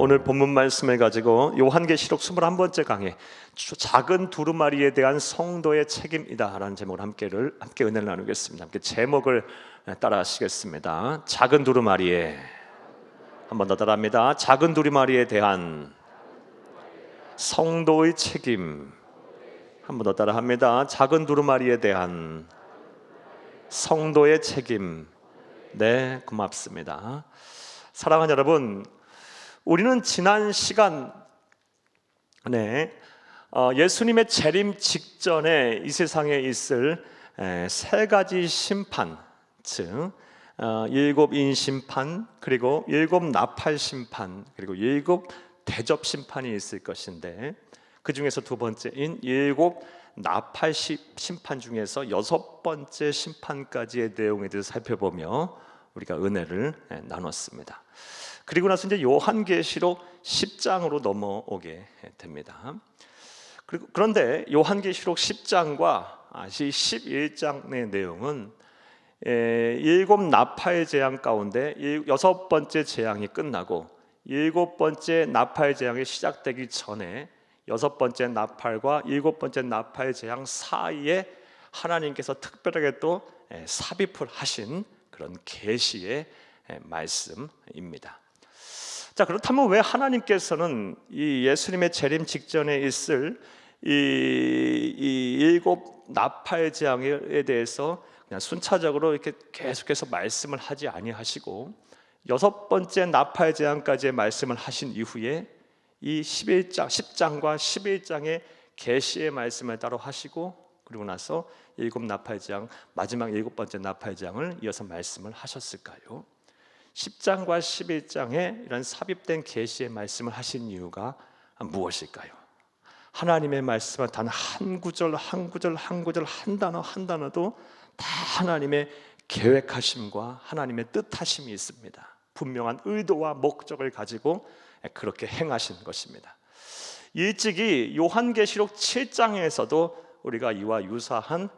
오늘 본문 말씀을 가지고 요한계시록 21번째 강의 작은 두루마리에 대한 성도의 책임이다 라는 제목으로 함께 은혜를 나누겠습니다. 함께 제목을 따라 하시겠습니다. 작은 두루마리에, 한 번 더 따라합니다. 작은 두루마리에 대한 성도의 책임. 한 번 더 따라합니다. 작은 두루마리에 대한 성도의 책임. 네, 고맙습니다. 사랑하는 여러분, 우리는 지난 시간에 예수님의 재림 직전에 이 세상에 있을 세 가지 심판, 즉 일곱 인심판, 그리고 일곱 나팔 심판, 그리고 일곱 대접 심판이 있을 것인데, 그 중에서 두 번째인 일곱 나팔 심판 중에서 여섯 번째 심판까지의 내용에 대해서 살펴보며 우리가 은혜를 나눴습니다. 그리고 나서 이제 요한계시록 10장으로 넘어오게 됩니다. 그런데 요한계시록 10장과 11장의 내용은 일곱 나팔 재앙 가운데 여섯 번째 재앙이 끝나고 일곱 번째 나팔 재앙이 시작되기 전에 여섯 번째 나팔과 일곱 번째 나팔 재앙 사이에 하나님께서 특별하게 또 삽입을 하신 그런 계시의 말씀입니다. 자, 그렇다면 왜 하나님께서는 이 예수님의 재림 직전에 있을 이 일곱 나팔 재앙에 대해서 그냥 순차적으로 이렇게 계속해서 말씀을 하지 아니하시고 여섯 번째 나팔 재앙까지의 말씀을 하신 이후에 이 10장과 11장의 계시의 말씀을 따로 하시고, 그리고 나서 일곱 나팔 재앙, 마지막 일곱 번째 나팔 재앙을 이어서 말씀을 하셨을까요? 10장과 11장에 이런 삽입된 계시의 말씀을 하신 이유가 무엇일까요? 하나님의 말씀은 단 한 구절 한 구절 한 구절 한 단어 한 단어도 다 하나님의 계획하심과 하나님의 뜻하심이 있습니다. 분명한 의도와 목적을 가지고 그렇게 행하신 것입니다. 일찍이 요한계시록 7장에서도 우리가 이와 유사한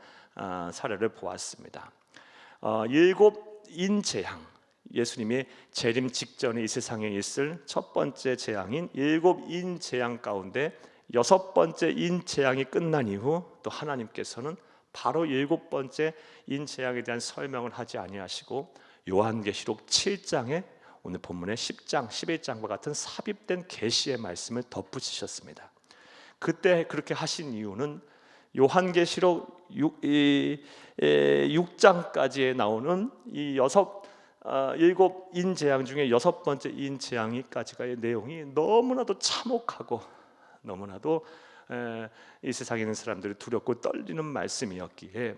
사례를 보았습니다. 일곱 인재앙, 예수님이 재림 직전에 이 세상에 있을 첫 번째 재앙인 일곱 인재앙 가운데 여섯 번째 인재앙이 끝난 이후 또 하나님께서는 바로 일곱 번째 인재앙에 대한 설명을 하지 아니하시고 요한계시록 7장에 오늘 본문의 10장, 11장과 같은 삽입된 계시의 말씀을 덧붙이셨습니다. 그때 그렇게 하신 이유는 요한계시록 6장까지에 나오는 이 일곱 인재앙 중에 여섯 번째 인재앙까지의 내용이 너무나도 참혹하고 너무나도 이 세상에 있는 사람들이 두렵고 떨리는 말씀이었기에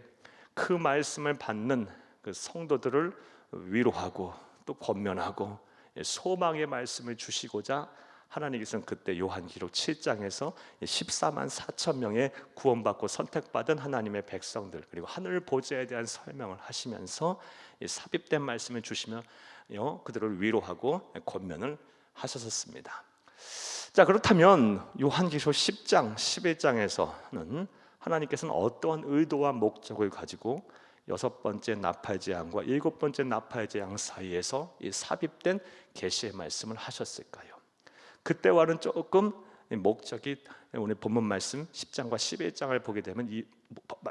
그 말씀을 받는 그 성도들을 위로하고 또 권면하고 소망의 말씀을 주시고자 하나님께서는 그때 요한계시록 7장에서 14만 4천 명의 구원받고 선택받은 하나님의 백성들, 그리고 하늘 보좌에 대한 설명을 하시면서 삽입된 말씀을 주시며 그들을 위로하고 권면을 하셨습니다. 자, 그렇다면 요한계시록 10장, 11장에서는 하나님께서는 어떠한 의도와 목적을 가지고 여섯 번째 나팔 재앙과 일곱 번째 나팔 재앙 사이에서 이 삽입된 계시의 말씀을 하셨을까요? 그때와는 조금 목적이, 오늘 본문 말씀 10장과 11장을 보게 되면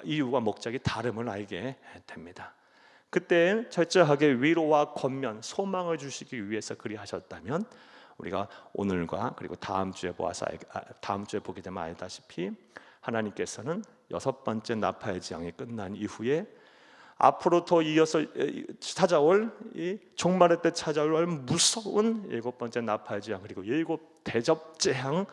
이유와 목적이 다름을 알게 됩니다. 그때 철저하게 위로와 권면, 소망을 주시기 위해서 그리하셨다면 우리가 오늘과 그리고 다음 주에 보게 되면 알다시피 하나님께서는 여섯 번째 나팔 재앙이 끝난 이후에 앞으로 더 이어서 찾아올 이 종말의 때 찾아올 무서운 일곱 번째 나팔 재앙, 그리고 일곱 대접 재앙이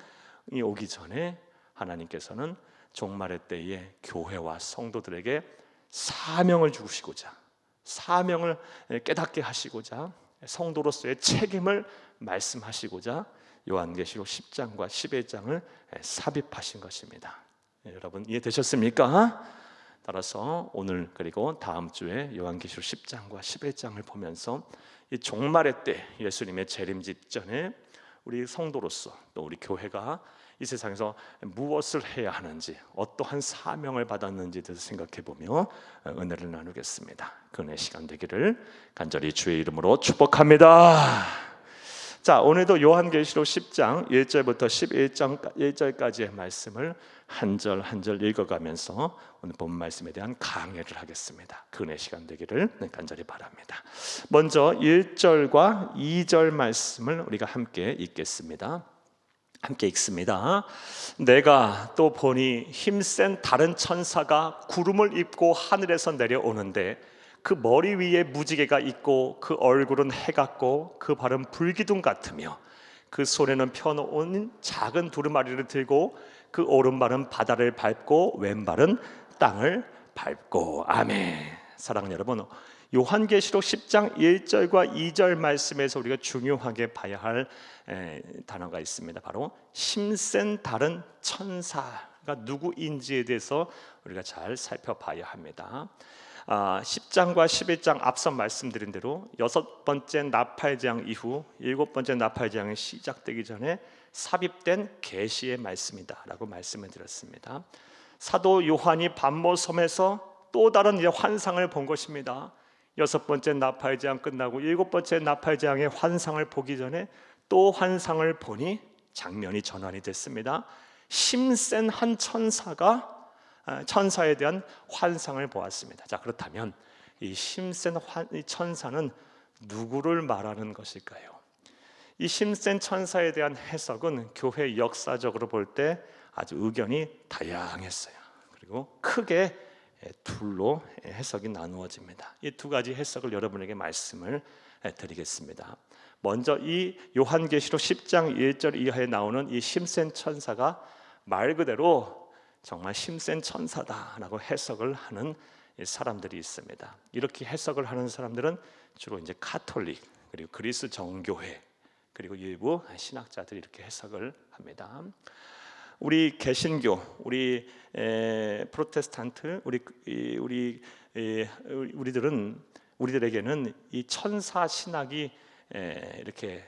오기 전에 하나님께서는 종말의 때에 교회와 성도들에게 사명을 주시고자, 사명을 깨닫게 하시고자, 성도로서의 책임을 말씀하시고자 요한계시록 10장과 11장을 삽입하신 것입니다. 여러분 이해되셨습니까? 따라서 오늘 그리고 다음 주에 요한계시록 10장과 11장을 보면서 이 종말의 때 예수님의 재림 직전에 우리 성도로서 또 우리 교회가 이 세상에서 무엇을 해야 하는지, 어떠한 사명을 받았는지에 대해서 생각해보며 은혜를 나누겠습니다. 그 은혜 시간 되기를 간절히 주의 이름으로 축복합니다. 자, 오늘도 요한계시록 10장 1절부터 11절까지의 말씀을 한 절 한 절 읽어가면서 오늘 본 말씀에 대한 강해를 하겠습니다. 그 은혜 시간 되기를 간절히 바랍니다. 먼저 1절과 2절 말씀을 우리가 함께 읽겠습니다. 함께 읽습니다. 내가 또 보니 힘센 다른 천사가 구름을 입고 하늘에서 내려오는데 그 머리 위에 무지개가 있고 그 얼굴은 해 같고 그 발은 불기둥 같으며 그 손에는 펴놓은 작은 두루마리를 들고 그 오른발은 바다를 밟고 왼발은 땅을 밟고. 아멘. 사랑하는 여러분, 요한계시록 10장 1절과 2절 말씀에서 우리가 중요하게 봐야 할 단어가 있습니다. 바로 힘센 다른 천사가 누구인지에 대해서 우리가 잘 살펴봐야 합니다. 10장과 11장 앞서 말씀드린 대로 6번째 나팔재앙 이후 7번째 나팔재앙이 시작되기 전에 삽입된 계시의 말씀이다 라고 말씀을 드렸습니다. 사도 요한이 반모섬에서 또 다른 환상을 본 것입니다. 6번째 나팔재앙 끝나고 7번째 나팔재앙의 환상을 보기 전에 또 환상을 보니 장면이 전환이 됐습니다. 힘센 한 천사에 대한 환상을 보았습니다. 자, 그렇다면 이 힘센 천사는 누구를 말하는 것일까요? 이 힘센 천사에 대한 해석은 교회 역사적으로 볼 때 아주 의견이 다양했어요. 그리고 크게 둘로 해석이 나누어집니다. 이 두 가지 해석을 여러분에게 말씀을 드리겠습니다. 먼저 이 요한계시록 10장 1절 이하에 나오는 이 힘센 천사가 말 그대로 정말 힘센 천사다라고 해석을 하는 사람들이 있습니다. 이렇게 해석을 하는 사람들은 주로 이제 카톨릭 그리고 그리스 정교회 그리고 일부 신학자들이 이렇게 해석을 합니다. 우리 개신교, 우리 프로테스탄트, 우리들에게는 이 천사 신학이 이렇게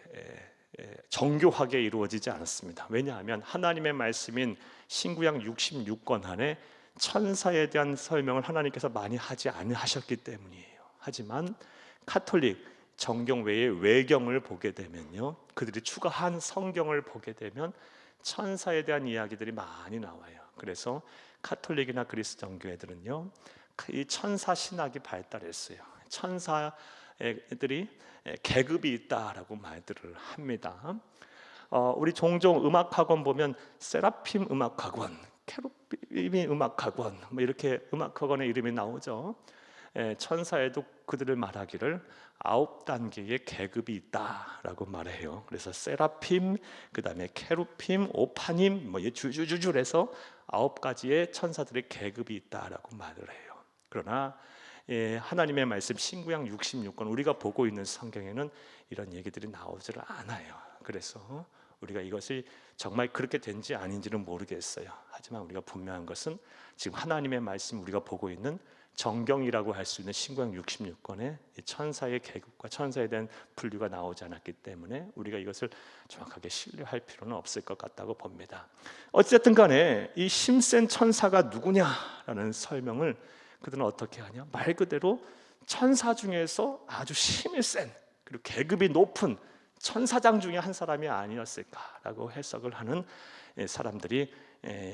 정교하게 이루어지지 않았습니다. 왜냐하면 하나님의 말씀인 신구약 66권 안에 천사에 대한 설명을 하나님께서 많이 하지 않으셨기 때문이에요. 하지만 카톨릭 정경 외의 외경을 보게 되면요, 그들이 추가한 성경을 보게 되면 천사에 대한 이야기들이 많이 나와요. 그래서 카톨릭이나 그리스 정교회들은요, 이 천사 신학이 발달했어요. 천사들이 계급이 있다라고 말들을 합니다. 우리 종종 음악학원 보면 세라핌 음악학원, 케루빔 음악학원 뭐 이렇게 음악학원의 이름이 나오죠. 천사에도 그들을 말하기를 9단계의 계급이 있다라고 말해요. 그래서 세라핌, 그 다음에 케루빔, 오파님 뭐 줄줄줄줄해서 9가지의 천사들의 계급이 있다라고 말을 해요. 그러나 하나님의 말씀 신구약 66권 우리가 보고 있는 성경에는 이런 얘기들이 나오질 않아요. 그래서 우리가 이것이 정말 그렇게 된지 아닌지는 모르겠어요. 하지만 우리가 분명한 것은 지금 하나님의 말씀 우리가 보고 있는 정경이라고 할 수 있는 신구약 66권에 천사의 계급과 천사에 대한 분류가 나오지 않았기 때문에 우리가 이것을 정확하게 신뢰할 필요는 없을 것 같다고 봅니다. 어쨌든 간에 이 힘센 천사가 누구냐라는 설명을 그들은 어떻게 하냐? 말 그대로 천사 중에서 아주 힘이 센 그리고 계급이 높은 천사장 중에 한 사람이 아니었을까라고 해석을 하는 사람들이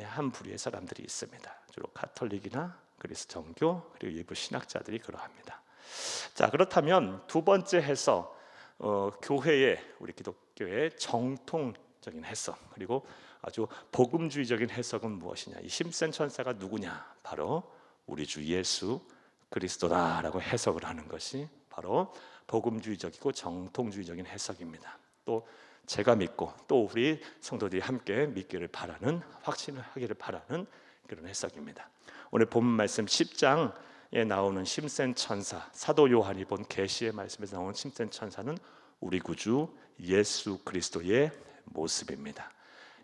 한 부류의 사람들이 있습니다. 주로 카톨릭이나 그리스 정교 그리고 일부 신학자들이 그러합니다. 자, 그렇다면 두 번째 해석, 교회의 우리 기독교의 정통적인 해석 그리고 아주 복음주의적인 해석은 무엇이냐? 이 힘센 천사가 누구냐? 바로 우리 주 예수 그리스도다라고 해석을 하는 것이 바로 복음주의적이고 정통주의적인 해석입니다. 또 제가 믿고 또 우리 성도들이 함께 믿기를 바라는, 확신을 하기를 바라는 그런 해석입니다. 오늘 본 말씀 10장에 나오는 힘센 천사, 사도 요한이 본 계시의 말씀에서 나오는 힘센 천사는 우리 구주 예수 그리스도의 모습입니다.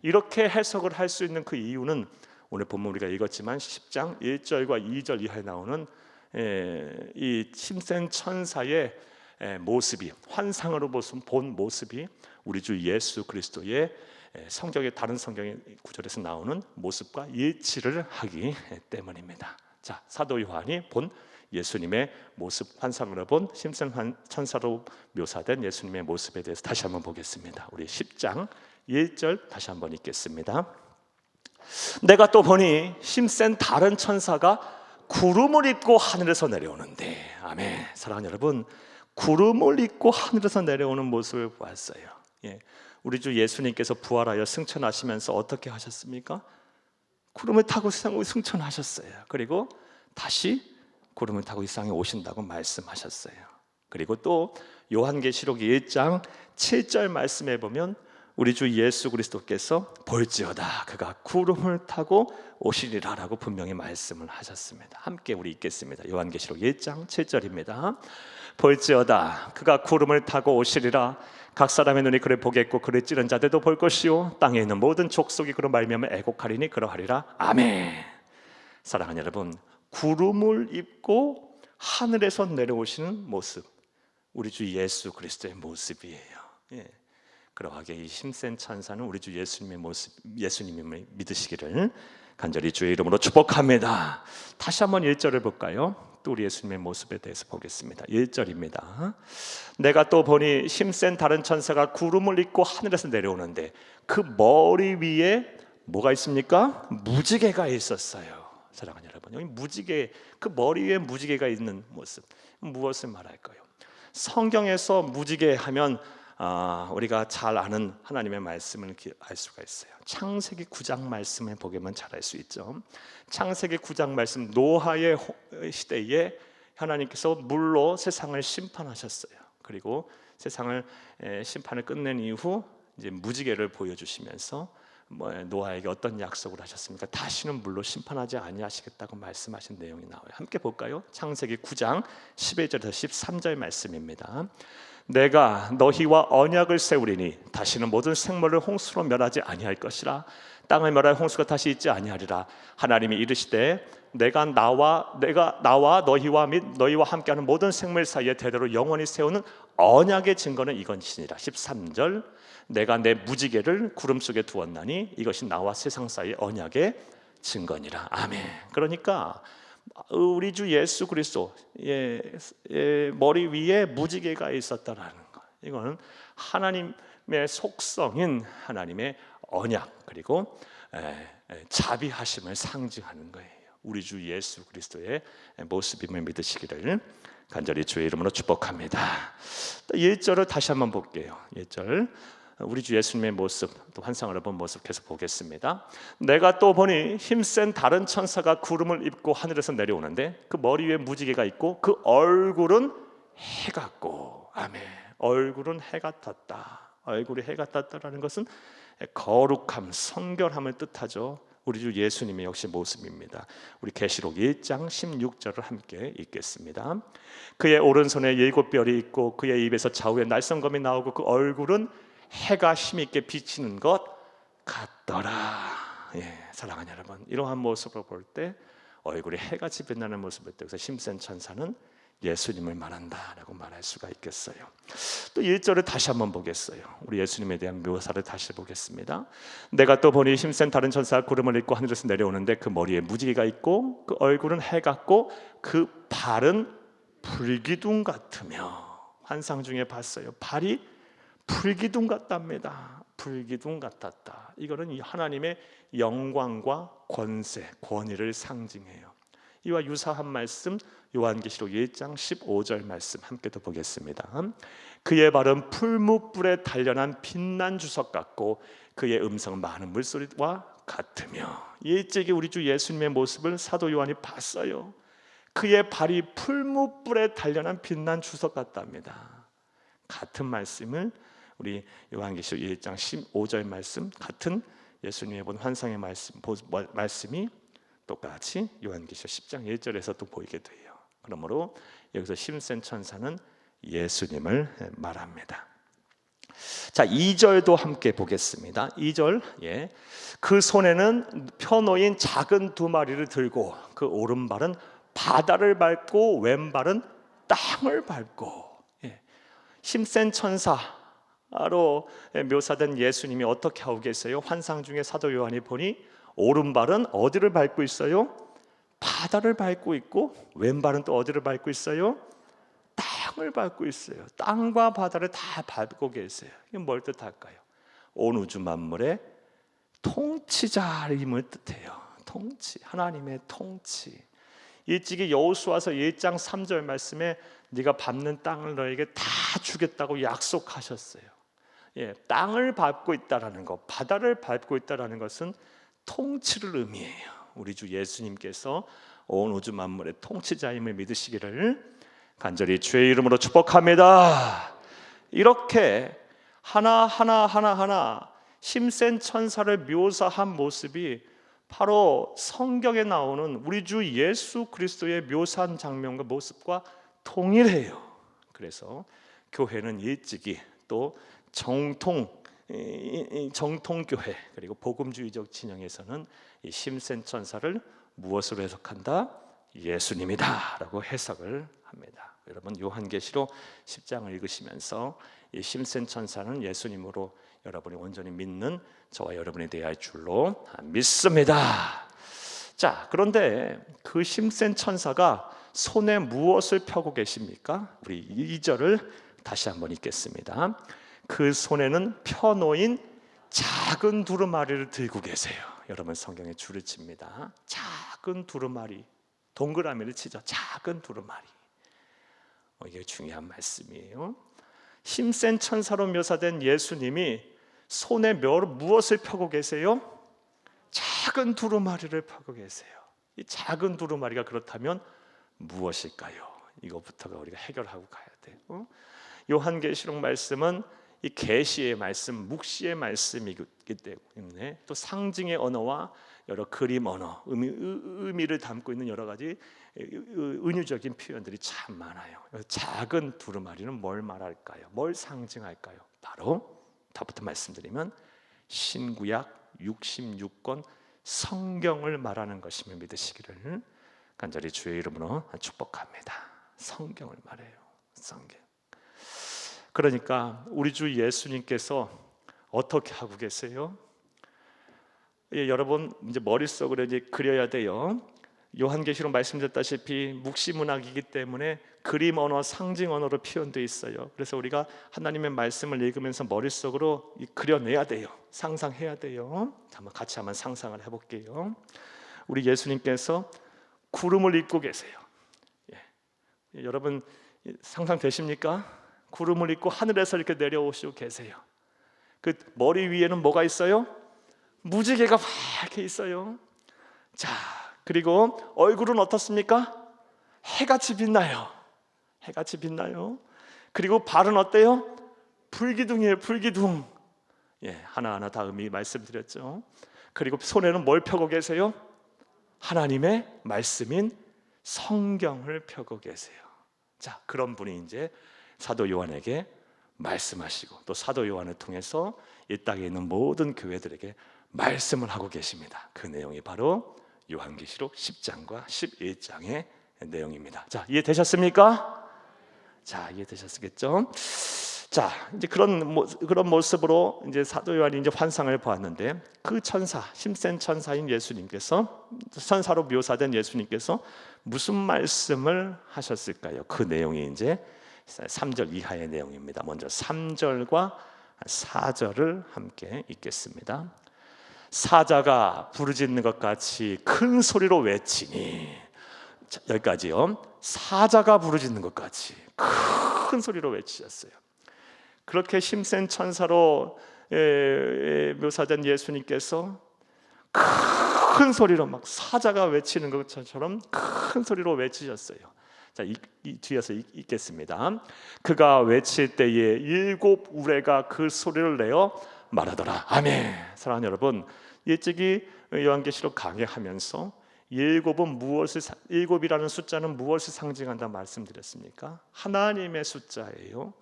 이렇게 해석을 할 수 있는 그 이유는 오늘 본문 우리가 읽었지만 10장 1절과 2절 이하에 나오는 이 힘센 천사의 모습이, 환상으로 본 모습이 우리 주 예수 그리스도의 성경의 다른 성경의 구절에서 나오는 모습과 일치를 하기 때문입니다. 자, 사도 요한이 본 예수님의 모습 환상으로 본 심센 천사로 묘사된 예수님의 모습에 대해서 다시 한번 보겠습니다. 우리 10장 1절 다시 한번 읽겠습니다. 내가 또 보니 힘센 다른 천사가 구름을 입고 하늘에서 내려오는데, 아멘. 사랑하는 여러분, 구름을 입고 하늘에서 내려오는 모습을 보았어요. 우리 주 예수님께서 부활하여 승천하시면서 어떻게 하셨습니까? 구름을 타고 세상으로 승천하셨어요. 그리고 다시 구름을 타고 이 세상에 오신다고 말씀하셨어요. 그리고 또 요한계시록 1장 7절 말씀에 보면 우리 주 예수 그리스도께서 볼지어다 그가 구름을 타고 오시리라 라고 분명히 말씀을 하셨습니다. 함께 우리 읽겠습니다. 요한계시록 1장 7절입니다. 볼지어다 그가 구름을 타고 오시리라. 각 사람의 눈이 그를 보겠고 그를 찌른 자들도 볼 것이요 땅에 있는 모든 족속이 그로 말미암아 애곡하리니 그러하리라. 아멘. 사랑하는 여러분, 구름을 입고 하늘에서 내려오시는 모습, 우리 주 예수 그리스도의 모습이에요. 그러하게 이 힘센 천사는 우리 주 예수님의 모습, 예수님을 믿으시기를 간절히 주의 이름으로 축복합니다. 다시 한번 1절을 볼까요? 또 우리 예수님의 모습에 대해서 보겠습니다. 1절입니다. 내가 또 보니 힘센 다른 천사가 구름을 입고 하늘에서 내려오는데 그 머리 위에 뭐가 있습니까? 무지개가 있었어요. 사랑하는 여러분, 여기 무지개, 그 머리 위에 무지개가 있는 모습, 무엇을 말할까요? 성경에서 무지개 하면 우리가 잘 아는 하나님의 말씀을 알 수가 있어요. 창세기 9장 말씀을 보면 잘 알 수 있죠. 창세기 9장 말씀, 노아의 시대에 하나님께서 물로 세상을 심판하셨어요. 그리고 세상을 심판을 끝낸 이후 이제 무지개를 보여주시면서 노아에게 어떤 약속을 하셨습니까? 다시는 물로 심판하지 아니하시겠다고 말씀하신 내용이 나와요. 함께 볼까요? 창세기 9장 11절에서 13절 말씀입니다. 내가 너희와 언약을 세우리니 다시는 모든 생물을 홍수로 멸하지 아니할 것이라. 땅을 멸할 홍수가 다시 있지 아니하리라. 하나님이 이르시되 내가 나와 너희와 및 너희와 함께하는 모든 생물 사이에 대대로 영원히 세우는 언약의 증거는 이것이니라. 13절 내가 내 무지개를 구름 속에 두었나니 이것이 나와 세상 사이의 언약의 증거니라. 아멘. 그러니까 우리 주 예수 그리스도의 머리 위에 무지개가 있었다라는 것, 이거는 하나님의 속성인 하나님의 언약 그리고 자비하심을 상징하는 거예요. 우리 주 예수 그리스도의 모습임을 믿으시기를 간절히 주의 이름으로 축복합니다. 1절을 다시 한번 볼게요. 1절 우리 주 예수님의 모습, 또 환상을 본 모습 계속 보겠습니다. 내가 또 보니 힘센 다른 천사가 구름을 입고 하늘에서 내려오는데 그 머리 위에 무지개가 있고 그 얼굴은 해 같고, 아멘. 얼굴은 해 같았다. 얼굴이 해 같았다라는 것은 거룩함, 성결함을 뜻하죠. 우리 주 예수님의 역시 모습입니다. 우리 계시록 1장 16절을 함께 읽겠습니다. 그의 오른손에 7별이 있고 그의 입에서 좌우에 날성검이 나오고 그 얼굴은 해가 힘있게 비치는 것 같더라. 사랑하는 여러분, 이러한 모습을 볼 때 얼굴이 해같이 빛나는 모습을 볼 때 힘센 천사는 예수님을 말한다라고 말할 수가 있겠어요. 또 1절을 다시 한번 보겠어요. 우리 예수님에 대한 묘사를 다시 보겠습니다. 내가 또 보니 힘센 다른 천사가 구름을 입고 하늘에서 내려오는데 그 머리에 무지개가 있고 그 얼굴은 해 같고 그 발은 불기둥 같으며, 환상 중에 봤어요. 발이 불기둥 같답니다. 불기둥 같았다. 이거는 하나님의 영광과 권세, 권위를 상징해요. 이와 유사한 말씀 요한계시록 1장 15절 말씀 함께 또 보겠습니다. 그의 발은 풀무불에 단련한 빛난 주석 같고 그의 음성은 많은 물소리와 같으며. 일찍이 우리 주 예수님의 모습을 사도 요한이 봤어요. 그의 발이 풀무불에 단련한 빛난 주석 같답니다. 같은 말씀을 우리 요한계시록 1장 15절 말씀, 같은 예수님의 본 환상의 말씀이 똑같이 요한계시록 10장 1절에서 또 보이게 돼요. 그러므로 여기서 힘센 천사는 예수님을 말합니다. 자, 2절도 함께 보겠습니다. 2절, 그 손에는 펴놓인 작은 2마리를 들고 그 오른발은 바다를 밟고 왼발은 땅을 밟고. 힘센 천사로 묘사된 예수님이 어떻게 하고 계세요? 환상 중에 사도 요한이 보니 오른발은 어디를 밟고 있어요? 바다를 밟고 있고 왼발은 또 어디를 밟고 있어요? 땅을 밟고 있어요. 땅과 바다를 다 밟고 계세요. 이게 뭘 뜻할까요? 온 우주 만물의 통치자임을 뜻해요. 통치, 하나님의 통치. 일찍이 여호수아서 1장 3절 말씀에 네가 밟는 땅을 너에게 다 주겠다고 약속하셨어요. 예, 땅을 밟고 있다라는 것, 바다를 밟고 있다라는 것은 통치를 의미해요. 우리 주 예수님께서 온 우주 만물의 통치자임을 믿으시기를 간절히 주의 이름으로 축복합니다. 이렇게 하나 힘센 천사를 묘사한 모습이 바로 성경에 나오는 우리 주 예수 그리스도의 묘사한 장면과 모습과 동일해요. 그래서 교회는 일찍이 또 정통교회 그리고 복음주의적 진영에서는 이 힘센 천사를 무엇으로 해석한다? 예수님이다 라고 해석을 합니다. 여러분 요한계시록 10장을 읽으시면서 이 힘센 천사는 예수님으로 여러분이 온전히 믿는 저와 여러분이 되어야 할 줄로 믿습니다. 자, 그런데 그 힘센 천사가 손에 무엇을 펴고 계십니까? 우리 2절을 다시 한번 읽겠습니다. 그 손에는 펴놓인 작은 두루마리를 들고 계세요. 여러분 성경에 줄을 칩니다. 작은 두루마리, 동그라미를 치죠. 작은 두루마리. 이게 중요한 말씀이에요. 힘센 천사로 묘사된 예수님이 손에 무엇을 펴고 계세요? 작은 두루마리를 펴고 계세요. 이 작은 두루마리가 그렇다면 무엇일까요? 이것부터가 우리가 해결하고 가야 돼요. 요한계시록 말씀은 이 계시의 말씀, 묵시의 말씀이기 때문에 또 상징의 언어와 여러 그림 언어, 의미를 담고 있는 여러 가지 은유적인 표현들이 참 많아요. 작은 두루마리는 뭘 말할까요? 뭘 상징할까요? 바로 다부터 말씀드리면 신구약 66권 성경을 말하는 것임을 믿으시기를 간절히 주의 이름으로 축복합니다. 성경을 말해요. 성경. 그러니까 우리 주 예수님께서 어떻게 하고 계세요? 예, 여러분 이제 머릿속으로 이제 그려야 돼요. 요한계시록 말씀드렸다시피 묵시문학이기 때문에 그림 언어, 상징 언어로 표현되어 있어요. 그래서 우리가 하나님의 말씀을 읽으면서 머릿속으로 그려내야 돼요. 상상해야 돼요. 같이 한번 상상을 해볼게요. 우리 예수님께서 구름을 입고 계세요. 예. 여러분 상상되십니까? 구름을 입고 하늘에서 이렇게 내려오시고 계세요. 그 머리 위에는 뭐가 있어요? 무지개가 이렇게 있어요. 자, 그리고 얼굴은 어떻습니까? 해같이 빛나요. 해같이 빛나요. 그리고 발은 어때요? 불기둥이에요. 불기둥. 예, 하나하나 다 의미 말씀드렸죠. 그리고 손에는 뭘 펴고 계세요? 하나님의 말씀인 성경을 펴고 계세요. 자, 그런 분이 이제 사도 요한에게 말씀하시고 또 사도 요한을 통해서 이 땅에 있는 모든 교회들에게 말씀을 하고 계십니다. 그 내용이 바로 요한계시록 10장과 11장의 내용입니다. 자, 이해되셨습니까? 자, 이해되셨겠죠? 자, 이제 그런 모습으로 이제 사도 요한이 이제 환상을 보았는데 그 천사, 힘센 천사인 예수님께서 천사로 묘사된 예수님께서 무슨 말씀을 하셨을까요? 그 내용이 이제 3절 이하의 내용입니다. 먼저 3절과 4절을 함께 읽겠습니다. 사자가 부르짖는 것 같이 큰 소리로 외치니, 자, 여기까지요. 사자가 부르짖는 것 같이 큰 소리로 외치셨어요. 그렇게 힘센 천사로 묘사된 예수님께서 큰 소리로 막 사자가 외치는 것처럼 큰 소리로 외치셨어요. 자, 이 뒤에서 읽겠습니다. 그가 외칠 때에 7 우레가 그 소리를 내어 말하더라. 아멘. 사랑하는 여러분, 일찍이 요한계시록 강해하면서 7이라는 숫자는 무엇을 상징한다 말씀드렸습니까? 하나님의 숫자예요.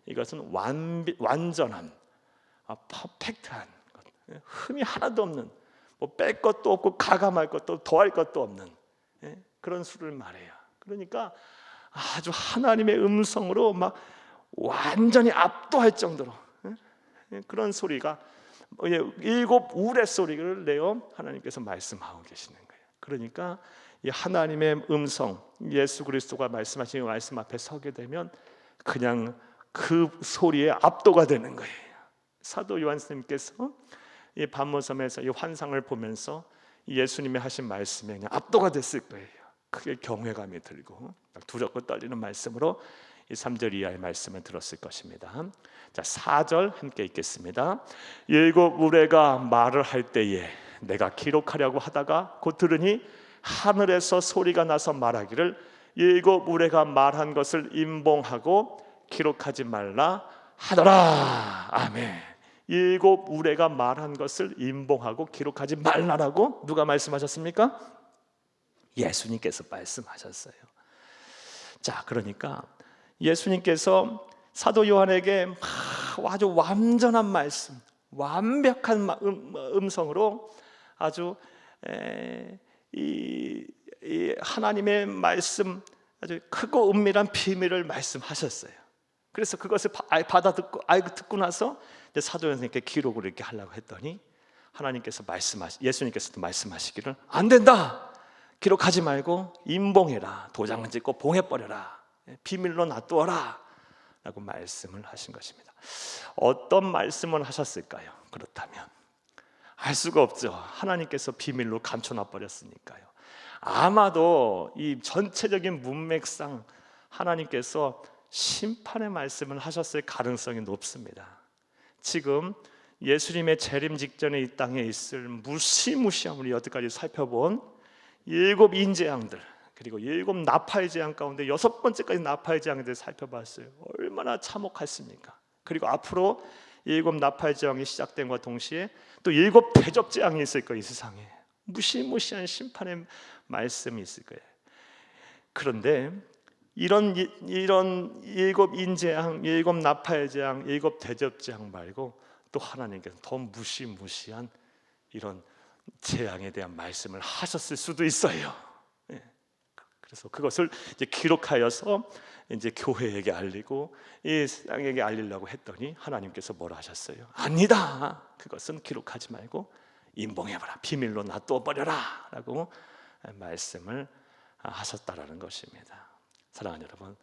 이것은 완전한, 퍼펙트한 것, 흠이 하나도 없는, 뭐 뺄 것도 없고 가감할 것도 더할 것도 없는 그런 수를 말해요. 그러니까 아주 하나님의 음성으로 막 완전히 압도할 정도로 그런 소리가 7 우레 소리를 내어 하나님께서 말씀하고 계시는 거예요. 그러니까 이 하나님의 음성, 예수 그리스도가 말씀하신 말씀 앞에 서게 되면 그냥 그 소리에 압도가 되는 거예요. 사도 요한님께서 이 반모섬에서 이 환상을 보면서 예수님이 하신 말씀에 그냥 압도가 됐을 거예요. 크게 경외감이 들고 두렵고 떨리는 말씀으로 이 3절 이하의 말씀을 들었을 것입니다. 자, 4절 함께 읽겠습니다. 일곱 우레가 말을 할 때에 내가 기록하려고 하다가 곧 들으니 하늘에서 소리가 나서 말하기를 일곱 우레가 말한 것을 임봉하고 기록하지 말라 하더라. 아멘. 일곱 우레가 말한 것을 임봉하고 기록하지 말라라고 누가 말씀하셨습니까? 예수님께서 말씀하셨어요. 자, 그러니까 예수님께서 사도 요한에게 아주 완전한 말씀, 완벽한 음성으로 아주 이 하나님의 말씀, 아주 크고 은밀한 비밀을 말씀하셨어요. 그래서 그것을 듣고 나서 이제 사도 요한에게 기록을 이렇게 하려고 했더니 하나님께서 예수님께서도 말씀하시기를 안 된다. 기록하지 말고 임봉해라. 도장을 찍고 봉해버려라. 비밀로 놔두어라 라고 말씀을 하신 것입니다. 어떤 말씀을 하셨을까요? 그렇다면 알 수가 없죠. 하나님께서 비밀로 감춰놔 버렸으니까요. 아마도 이 전체적인 문맥상 하나님께서 심판의 말씀을 하셨을 가능성이 높습니다. 지금 예수님의 재림 직전에 이 땅에 있을 무시무시한, 우리 여태까지 살펴본 일곱 인재양들, 그리고 일곱 나팔 재앙 가운데 여섯 번째까지 나팔 재앙에 대해 살펴봤어요. 얼마나 참혹했습니까? 그리고 앞으로 일곱 나팔 재앙이 시작된과 동시에 또 일곱 대접 재앙이 있을 거예요. 이 세상에 무시무시한 심판의 말씀이 있을 거예요. 그런데 이런 일곱 인재앙, 일곱 나팔 재앙, 일곱 대접 재앙 말고 또 하나님께서 더 무시무시한 이런 재앙에 대한 말씀을 하셨을 수도 있어요. 그래서 그것을 이제 기록하여서 이제 교회에게 알리고 이 세상에게 알리려고 했더니 하나님께서 뭐라 하셨어요? 아니다. 그것은 기록하지 말고 임봉해봐라. 비밀로 놔둬버려라 라고 말씀을 하셨다라는 것입니다. 사랑하는 여러분,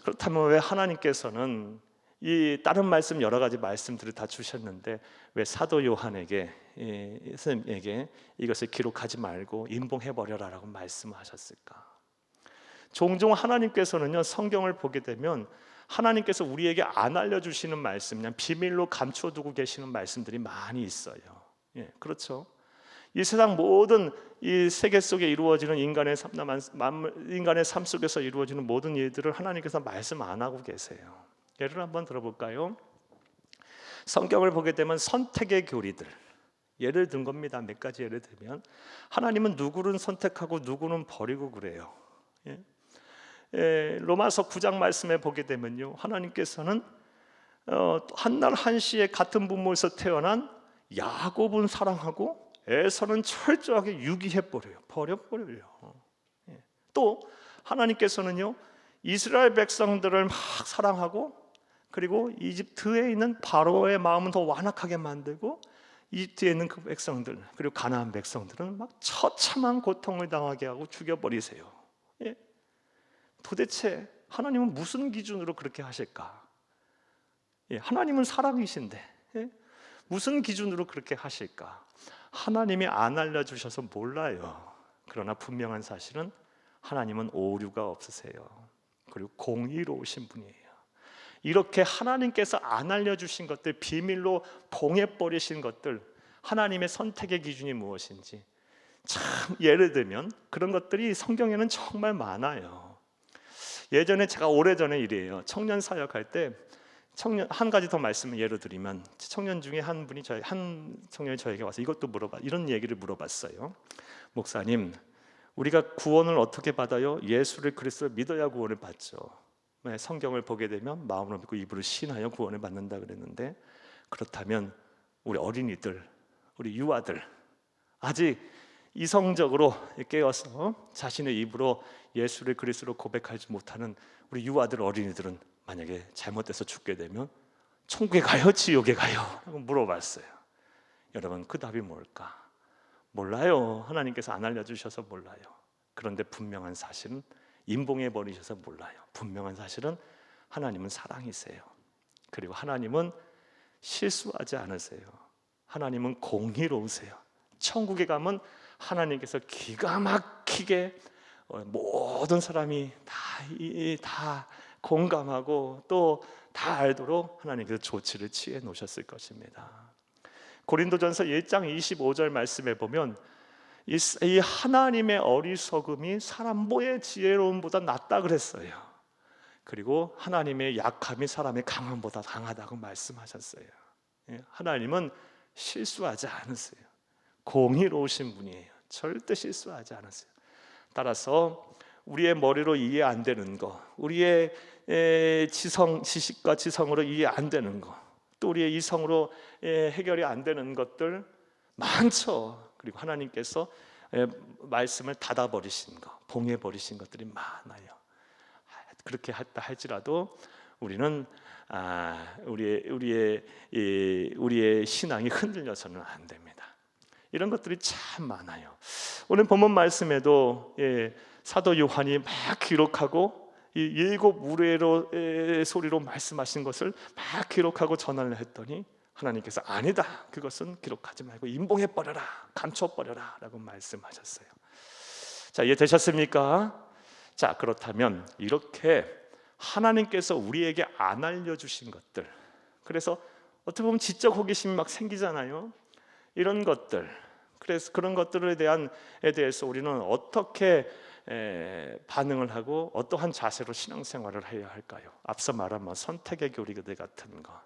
그렇다면 왜 하나님께서는 이 다른 말씀 여러 가지 말씀들을 다 주셨는데 왜 사도 요한에게 예수님에게 이것을 기록하지 말고 임봉해버려라라고 말씀하셨을까? 종종 하나님께서는요, 성경을 보게 되면 하나님께서 우리에게 안 알려주시는 말씀, 그냥 비밀로 감춰두고 계시는 말씀들이 많이 있어요. 그렇죠. 이 세상 모든 이 세계 속에 이루어지는 인간의 삶 속에서 이루어지는 모든 일들을 하나님께서 말씀 안 하고 계세요. 예를 한번 들어볼까요? 성경을 보게 되면 선택의 교리들, 예를 든 겁니다. 몇 가지 예를 들면 하나님은 누구는 선택하고 누구는 버리고 그래요. 로마서 9장 말씀에 보게 되면요, 하나님께서는 한날 한시에 같은 부모에서 태어난 야곱은 사랑하고 에서는 철저하게 버려버려요. 또 하나님께서는요, 이스라엘 백성들을 막 사랑하고 그리고 이집트에 있는 바로의 마음은 더 완악하게 만들고 이집트에 있는 그 백성들, 그리고 가나안 백성들은 막 처참한 고통을 당하게 하고 죽여버리세요. 도대체 하나님은 무슨 기준으로 그렇게 하실까? 하나님은 사랑이신데 무슨 기준으로 그렇게 하실까? 하나님이 안 알려주셔서 몰라요. 그러나 분명한 사실은 하나님은 오류가 없으세요. 그리고 공의로우신 분이에요. 이렇게 하나님께서 안 알려주신 것들, 비밀로 봉해버리신 것들, 하나님의 선택의 기준이 무엇인지 참 예를 들면 그런 것들이 성경에는 정말 많아요. 예전에 제가 오래전에 일이에요. 청년 사역할 때 한 가지 더 말씀을 예로 드리면, 청년 중에 한 청년이 저에게 와서 이런 얘기를 물어봤어요. 목사님, 우리가 구원을 어떻게 받아요? 예수를 그리스도를 믿어야 구원을 받죠. 성경을 보게 되면 마음으로 믿고 입으로 신하여 구원을 받는다 그랬는데, 그렇다면 우리 어린이들, 우리 유아들, 아직 이성적으로 깨어서 자신의 입으로 예수를 그리스도로 고백하지 못하는 우리 유아들, 어린이들은 만약에 잘못돼서 죽게 되면 천국에 가요? 지옥에 가요? 라고 물어봤어요. 여러분, 그 답이 뭘까? 몰라요. 하나님께서 안 알려주셔서 몰라요. 그런데 분명한 사실은 임봉해 버리셔서 몰라요. 분명한 사실은 하나님은 사랑이세요. 그리고 하나님은 실수하지 않으세요. 하나님은 공의로우세요. 천국에 가면 하나님께서 기가 막히게 모든 사람이 다 공감하고 또 다 알도록 하나님께서 조치를 취해 놓으셨을 것입니다. 고린도전서 1장 25절 말씀에 보면 이 하나님의 어리석음이 사람 모의 지혜로움보다 낫다 그랬어요. 그리고 하나님의 약함이 사람의 강함보다 강하다고 말씀하셨어요. 하나님은 실수하지 않으세요. 공의로우신 분이에요. 절대 실수하지 않으세요. 따라서 우리의 머리로 이해 안 되는 거, 우리의 지식과 지성으로 이해 안 되는 거, 또 우리의 이성으로 해결이 안 되는 것들 많죠. 그리고 하나님께서 말씀을 닫아버리신 거, 봉해버리신 것들이 많아요. 그렇게 했다 할지라도 우리는 우리의 신앙이 흔들려서는 안 됩니다. 이런 것들이 참 많아요. 오늘 본문 말씀에도 사도 요한이 막 기록하고 이 7 우레로 소리로 말씀하신 것을 막 기록하고 전하려 했더니 하나님께서 아니다, 그것은 기록하지 말고 임봉해버려라, 감춰버려라 라고 말씀하셨어요. 자, 이해되셨습니까? 자, 그렇다면 이렇게 하나님께서 우리에게 안 알려주신 것들, 그래서 어떻게 보면 지적 호기심이 막 생기잖아요. 이런 것들, 그래서 그런 것들에 대해서 우리는 어떻게 반응을 하고 어떠한 자세로 신앙생활을 해야 할까요? 앞서 말한 선택의 교리들 같은 거,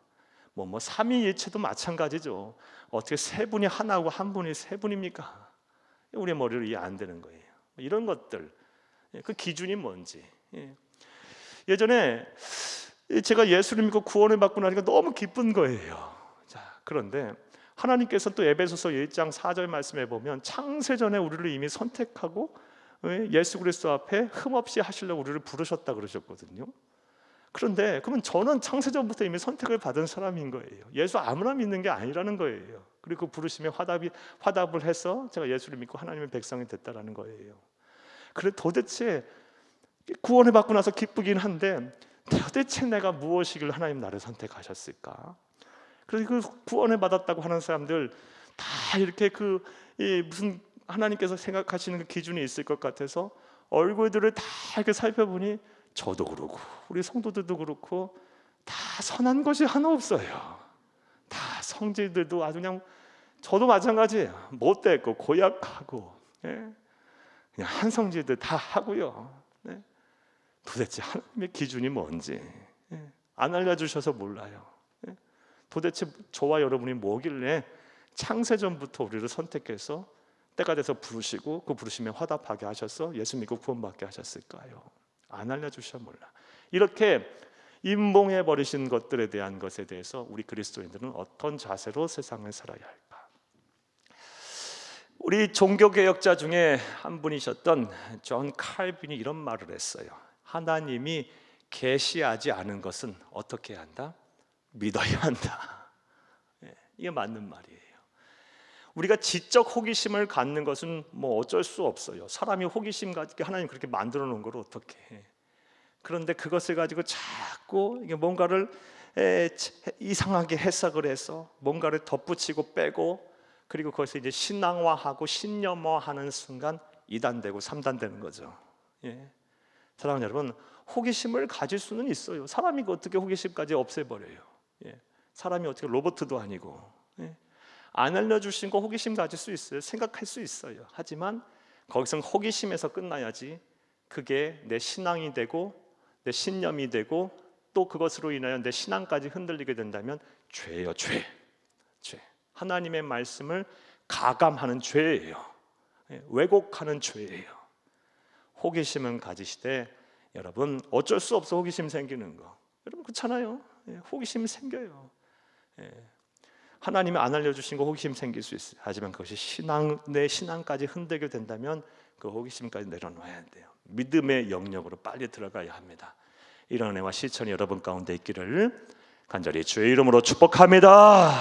삼위일체도 마찬가지죠. 어떻게 세 분이 하나고 한 분이 세 분입니까? 우리 머리로 이해 안 되는 거예요. 이런 것들, 그 기준이 뭔지. 예전에 제가 예수를 믿고 구원을 받고 나니까 너무 기쁜 거예요. 자, 그런데 하나님께서 또 에베소서 1장 4절 말씀에 보면 창세전에 우리를 이미 선택하고 예수 그리스도 앞에 흠없이 하시려고 우리를 부르셨다 그러셨거든요. 그런데 그러면 저는 창세전부터 이미 선택을 받은 사람인 거예요. 예수 아무나 믿는 게 아니라는 거예요. 그리고 그 부르심에 화답을 해서 제가 예수를 믿고 하나님의 백성이 됐다라는 거예요. 그래 도대체 구원을 받고 나서 기쁘긴 한데 도대체 내가 무엇이길 하나님 나를 선택하셨을까? 그래서 그 구원을 받았다고 하는 사람들 다 이렇게 무슨 하나님께서 생각하시는 그 기준이 있을 것 같아서 얼굴들을 다 이렇게 살펴보니 저도 그렇고 우리 성도들도 그렇고 다 선한 것이 하나 없어요. 다 성질들도 아주 그냥 저도 마찬가지예요. 못됐고 고약하고 그냥 한 성질들 다 하고요. 도대체 하나님의 기준이 뭔지 안 알려주셔서 몰라요. 도대체 저와 여러분이 뭐길래 창세전부터 우리를 선택해서 때가 돼서 부르시고 그 부르심에 화답하게 하셔서 예수 믿고 구원받게 하셨을까요? 안 알려주셔 몰라. 이렇게 임봉해 버리신 것들에 대한 것에 대해서 우리 그리스도인들은 어떤 자세로 세상을 살아야 할까? 우리 종교개혁자 중에 한 분이셨던 존 칼빈이 이런 말을 했어요. 하나님이 계시하지 않은 것은 어떻게 한다? 믿어야 한다. 이게 맞는 말이에요. 우리가 지적 호기심을 갖는 것은 어쩔 수 없어요. 사람이 호기심 가지게 하나님 그렇게 만들어 놓은 걸 어떻게 해. 그런데 그것을 가지고 자꾸 이게 뭔가를 이상하게 해석을 해서 뭔가를 덧붙이고 빼고 그리고 그것을 이제 신앙화하고 신념화하는 순간 2단 되고 3단 되는 거죠. 사랑하는 여러분, 호기심을 가질 수는 있어요. 사람이 어떻게 호기심까지 없애버려요? 사람이 어떻게 로봇도 아니고. 안 알려주신 거 호기심 가질 수 있어요. 생각할 수 있어요. 하지만 거기서 호기심에서 끝나야지 그게 내 신앙이 되고 내 신념이 되고 또 그것으로 인하여 내 신앙까지 흔들리게 된다면 죄예요. 죄. 하나님의 말씀을 가감하는 죄예요. 왜곡하는 죄예요. 호기심은 가지시되 여러분 어쩔 수 없어 호기심 생기는 거. 여러분 그렇잖아요. 호기심 생겨요. 하나님이 안 알려주신 거 호기심 생길 수 있어요. 하지만 그것이 내 신앙까지 흔들게 된다면 그 호기심까지 내려놔야 돼요. 믿음의 영역으로 빨리 들어가야 합니다. 이런 은혜와 실천이 여러분 가운데 있기를 간절히 주의 이름으로 축복합니다.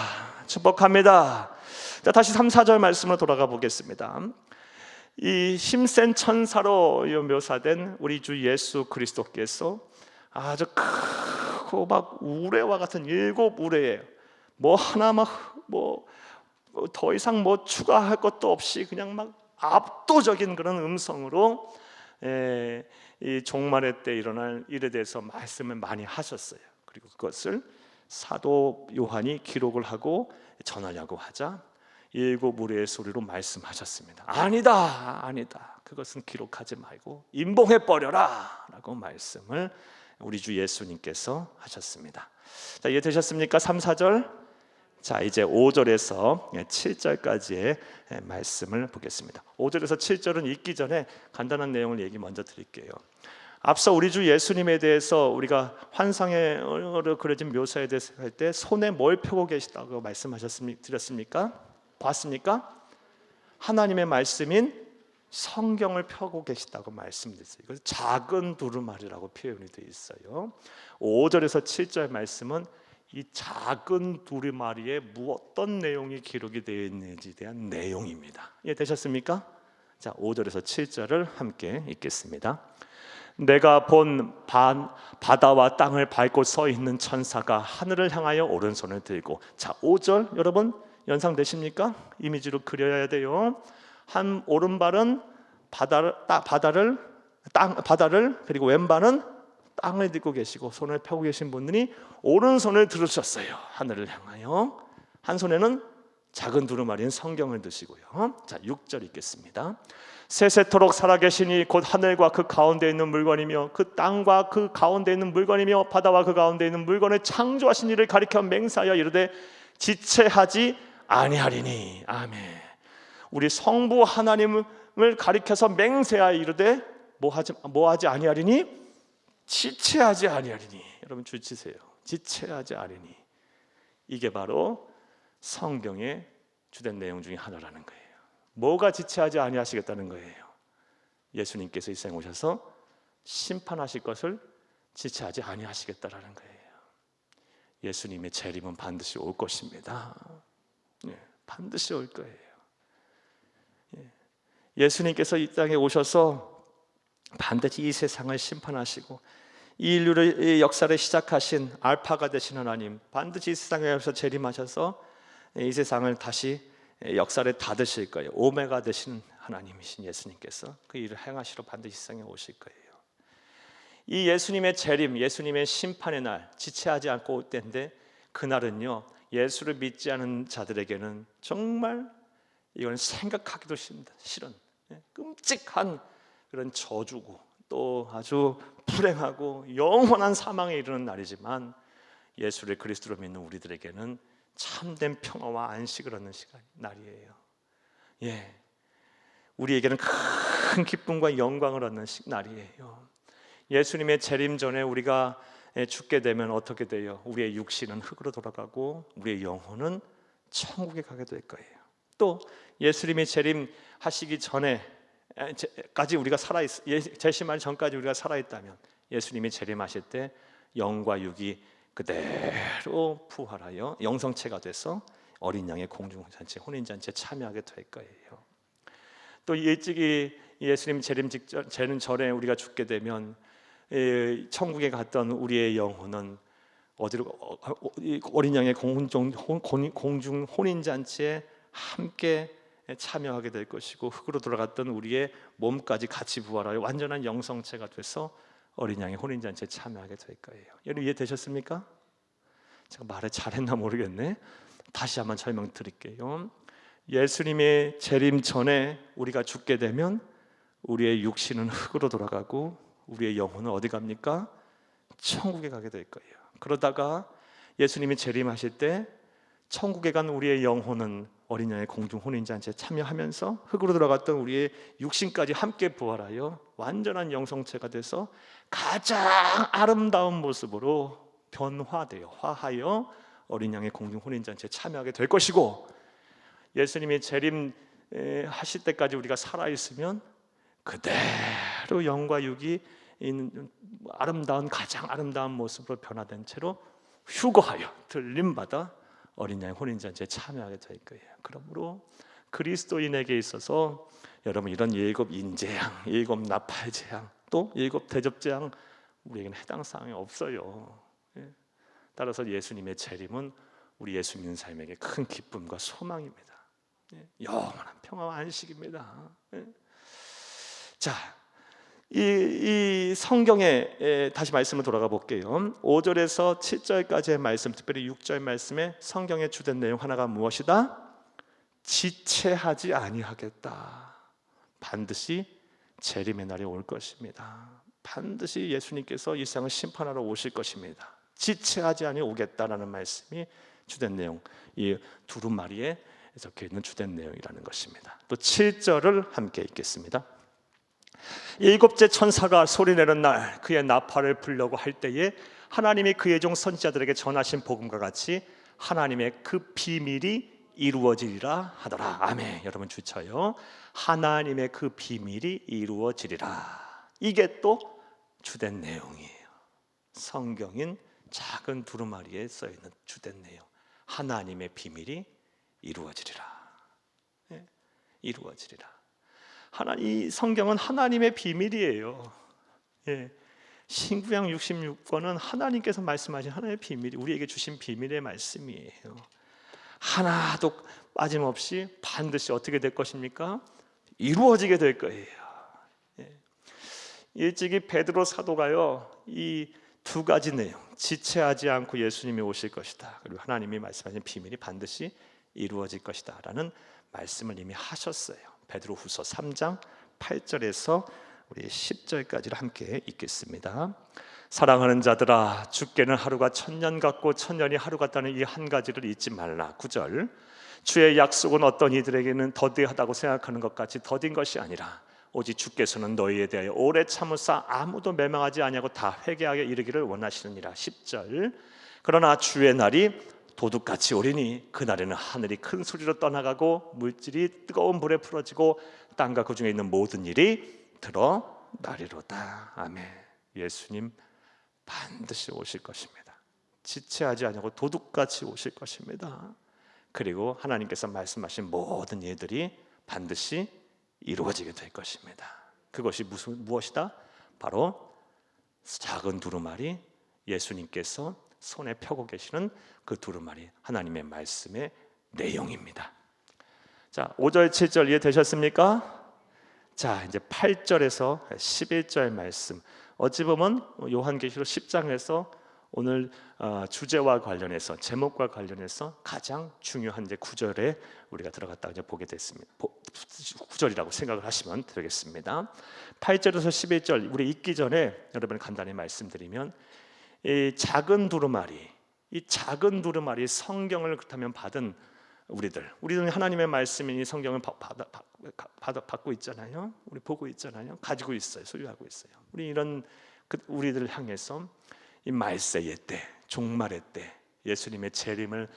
축복합니다. 자, 다시 3, 4절 말씀으로 돌아가 보겠습니다. 이 힘센 천사로 묘사된 우리 주 예수 그리스도께서 아주 크고 막 우레와 같은 7 우레예요. 뭐 하나 막 뭐 더 이상 뭐 추가할 것도 없이 그냥 막 압도적인 그런 음성으로 이 종말의 때 일어날 일에 대해서 말씀을 많이 하셨어요. 그리고 그것을 사도 요한이 기록을 하고 전하려고 하자 7 우레의 소리로 말씀하셨습니다. 아니다, 아니다. 그것은 기록하지 말고 임봉해 버려라 라고 말씀을 우리 주 예수님께서 하셨습니다. 자, 이해되셨습니까? 3, 4절. 자, 이제 5절에서 7절까지의 말씀을 보겠습니다. 5절에서 7절은 읽기 전에 간단한 내용을 얘기 먼저 드릴게요. 앞서 우리 주 예수님에 대해서 우리가 환상으로 그려진 묘사에 대해서 할 때 손에 뭘 펴고 계시다고 드렸습니까? 봤습니까? 하나님의 말씀인 성경을 펴고 계시다고 말씀드렸어요. 이것은 작은 두루마리라고 표현이 되어 있어요. 5절에서 7절 말씀은 이 작은 두루마리에 어떤 내용이 기록이 되어 있는지에 대한 내용입니다. 이해되셨습니까? 자, 5절에서 7절을 함께 읽겠습니다. 내가 본 바다와 땅을 밟고 서 있는 천사가 하늘을 향하여 오른손을 들고, 자, 5절 여러분 연상되십니까? 이미지로 그려야 돼요. 한 오른발은 바다를 그리고 왼발은 땅을 딛고 계시고 손을 펴고 계신 분들이 오른손을 들으셨어요. 하늘을 향하여. 한 손에는 작은 두루마리인 성경을 드시고요. 자, 6절 읽겠습니다. 세세토록 살아계시니 곧 하늘과 그 가운데 있는 물건이며 그 땅과 그 가운데 있는 물건이며 바다와 그 가운데 있는 물건을 창조하신 이를 가리켜 맹세하여 이르되 지체하지 아니하리니. 아멘. 우리 성부 하나님을 가리켜서 맹세하여 이르되 뭐하지 아니하리니? 지체하지 아니하리니. 여러분 주치세요. 지체하지 아니하리니. 이게 바로 성경의 주된 내용 중에 하나라는 거예요. 뭐가 지체하지 아니하시겠다는 거예요? 예수님께서 이 세상에 오셔서 심판하실 것을 지체하지 아니하시겠다라는 거예요. 예수님의 재림은 반드시 올 것입니다. 반드시 올 거예요. 예수님께서 이 땅에 오셔서 반드시 이 세상을 심판하시고 이 인류의 역사를 시작하신 알파가 되신 하나님, 반드시 이 세상에 오셔서 재림하셔서 이 세상을 다시 역사를 닫으실 거예요. 오메가 되신 하나님이신 예수님께서 그 일을 행하시러 반드시 세상에 오실 거예요. 이 예수님의 재림, 예수님의 심판의 날, 지체하지 않고 올 때인데, 그날은요 예수를 믿지 않은 자들에게는 정말 이건 생각하기도 싫은 끔찍한 그런 저주고 또 아주 불행하고 영원한 사망에 이르는 날이지만, 예수를 그리스도로 믿는 우리들에게는 참된 평화와 안식을 얻는 날이에요. 우리에게는 큰 기쁨과 영광을 얻는 날이에요. 예수님의 재림 전에 우리가 죽게 되면 어떻게 돼요? 우리의 육신은 흙으로 돌아가고 우리의 영혼은 천국에 가게 될 거예요. 또 예수님이 재림하시기 전에까지 우리가 재림하기 전까지 우리가 살아있다면, 예수님이 재림하실 때 영과 육이 그대로 부활하여 영성체가 돼서 어린 양의 공중잔치, 혼인잔치에 참여하게 될 거예요. 또 일찍이 예수님 재림 전에 우리가 죽게 되면 천국에 갔던 우리의 영혼은 어디로 어린 양의 공중 혼인잔치에 함께 참여하게 될 것이고, 흙으로 돌아갔던 우리의 몸까지 같이 부활하여 완전한 영성체가 돼서 어린 양의 혼인잔치에 참여하게 될 거예요. 여러분 이해되셨습니까? 제가 말을 잘했나 모르겠네. 다시 한번 설명드릴게요. 예수님의 재림 전에 우리가 죽게 되면 우리의 육신은 흙으로 돌아가고 우리의 영혼은 어디 갑니까? 천국에 가게 될 거예요. 그러다가 예수님이 재림하실 때 천국에 간 우리의 영혼은 어린 양의 공중 혼인잔치에 참여하면서 흙으로 들어갔던 우리의 육신까지 함께 부활하여 완전한 영성체가 돼서 가장 아름다운 모습으로 화하여 어린 양의 공중 혼인잔치에 참여하게 될 것이고, 예수님이 재림하실 때까지 우리가 살아있으면 그대로 영과 육이 있는 가장 아름다운 모습으로 변화된 채로 휴거하여 들림받아 어린 양 혼인잔치에 참여하게 될 거예요. 그러므로 그리스도인에게 있어서 여러분 이런 7 인재양, 7 나팔재양, 또 7 대접재양 우리에게는 해당 사항이 없어요. 따라서 예수님의 재림은 우리 예수 믿는 삶에게 큰 기쁨과 소망입니다. 영원한 평화와 안식입니다. 자, 이 성경에 다시 말씀을 돌아가 볼게요. 5절에서 7절까지의 말씀, 특별히 6절 말씀에 성경의 주된 내용 하나가 무엇이다? 지체하지 아니하겠다. 반드시 재림의 날이 올 것입니다. 반드시 예수님께서 이 세상을 심판하러 오실 것입니다. 지체하지 아니오겠다라는 말씀이 주된 내용, 이 두루마리에 적혀 있는 주된 내용이라는 것입니다. 또 7절을 함께 읽겠습니다. 7째 천사가 소리내는 날 그의 나팔을 불려고 할 때에 하나님이 그의 종 선지자들에게 전하신 복음과 같이 하나님의 그 비밀이 이루어지리라 하더라. 아멘. 여러분 주쳐요. 하나님의 그 비밀이 이루어지리라. 이게 또 주된 내용이에요. 성경인 작은 두루마리에 써 있는 주된 내용. 하나님의 비밀이 이루어지리라. 이루어지리라. 이 성경은 하나님의 비밀이에요. 신구약 66권은 하나님께서 말씀하신 하나님의 비밀이 우리에게 주신 비밀의 말씀이에요. 하나도 빠짐없이 반드시 어떻게 될 것입니까? 이루어지게 될 거예요. 일찍이 베드로 사도가요, 이 2가지 내용, 지체하지 않고 예수님이 오실 것이다, 그리고 하나님이 말씀하신 비밀이 반드시 이루어질 것이다 라는 말씀을 이미 하셨어요. 베드로후서 3장 8절에서 우리 10절까지를 함께 읽겠습니다. 사랑하는 자들아, 주께는 하루가 1000년 같고 1000년이 하루 같다는 이 한 가지를 잊지 말라. 9절, 주의 약속은 어떤 이들에게는 더디하다고 생각하는 것 같이 더딘 것이 아니라 오직 주께서는 너희에 대하여 오래 참으사 아무도 멸망하지 아니하고 다 회개하게 이르기를 원하시느니라. 10절, 그러나 주의 날이 도둑같이 오리니 그날에는 하늘이 큰 소리로 떠나가고 물질이 뜨거운 불에 풀어지고 땅과 그 중에 있는 모든 일이 드러나리로다. 아멘. 예수님 반드시 오실 것입니다. 지체하지 아니하고 도둑같이 오실 것입니다. 그리고 하나님께서 말씀하신 모든 일들이 반드시 이루어지게 될 것입니다. 그것이 무엇이다? 바로 작은 두루마리, 예수님께서 손에 펴고 계시는 그 두루마리, 하나님의 말씀의 내용입니다. 자, 5절 7절 이해되셨습니까? 자, 이제 8절에서 11절 말씀, 어찌 보면 요한계시록 10장에서 오늘 주제와 관련해서, 제목과 관련해서 가장 중요한 이제 구절에 우리가 들어갔다 이제 보게 됐습니다. 구절이라고 생각을 하시면 되겠습니다. 8절에서 11절 우리 읽기 전에 여러분 간단히 말씀드리면, 이 작은 두루마리, 이 작은 두루마리 성경을 그렇다면 받은 우리들은 하나님의 말씀이니 성경을 받고 있잖아요. 우리 보고 있잖아요. 가지고 있어요. 소유하고 있어요. 우리 이런 우리들을 향해서 이 말세의 때, 종말의 때, 예수님의 재림을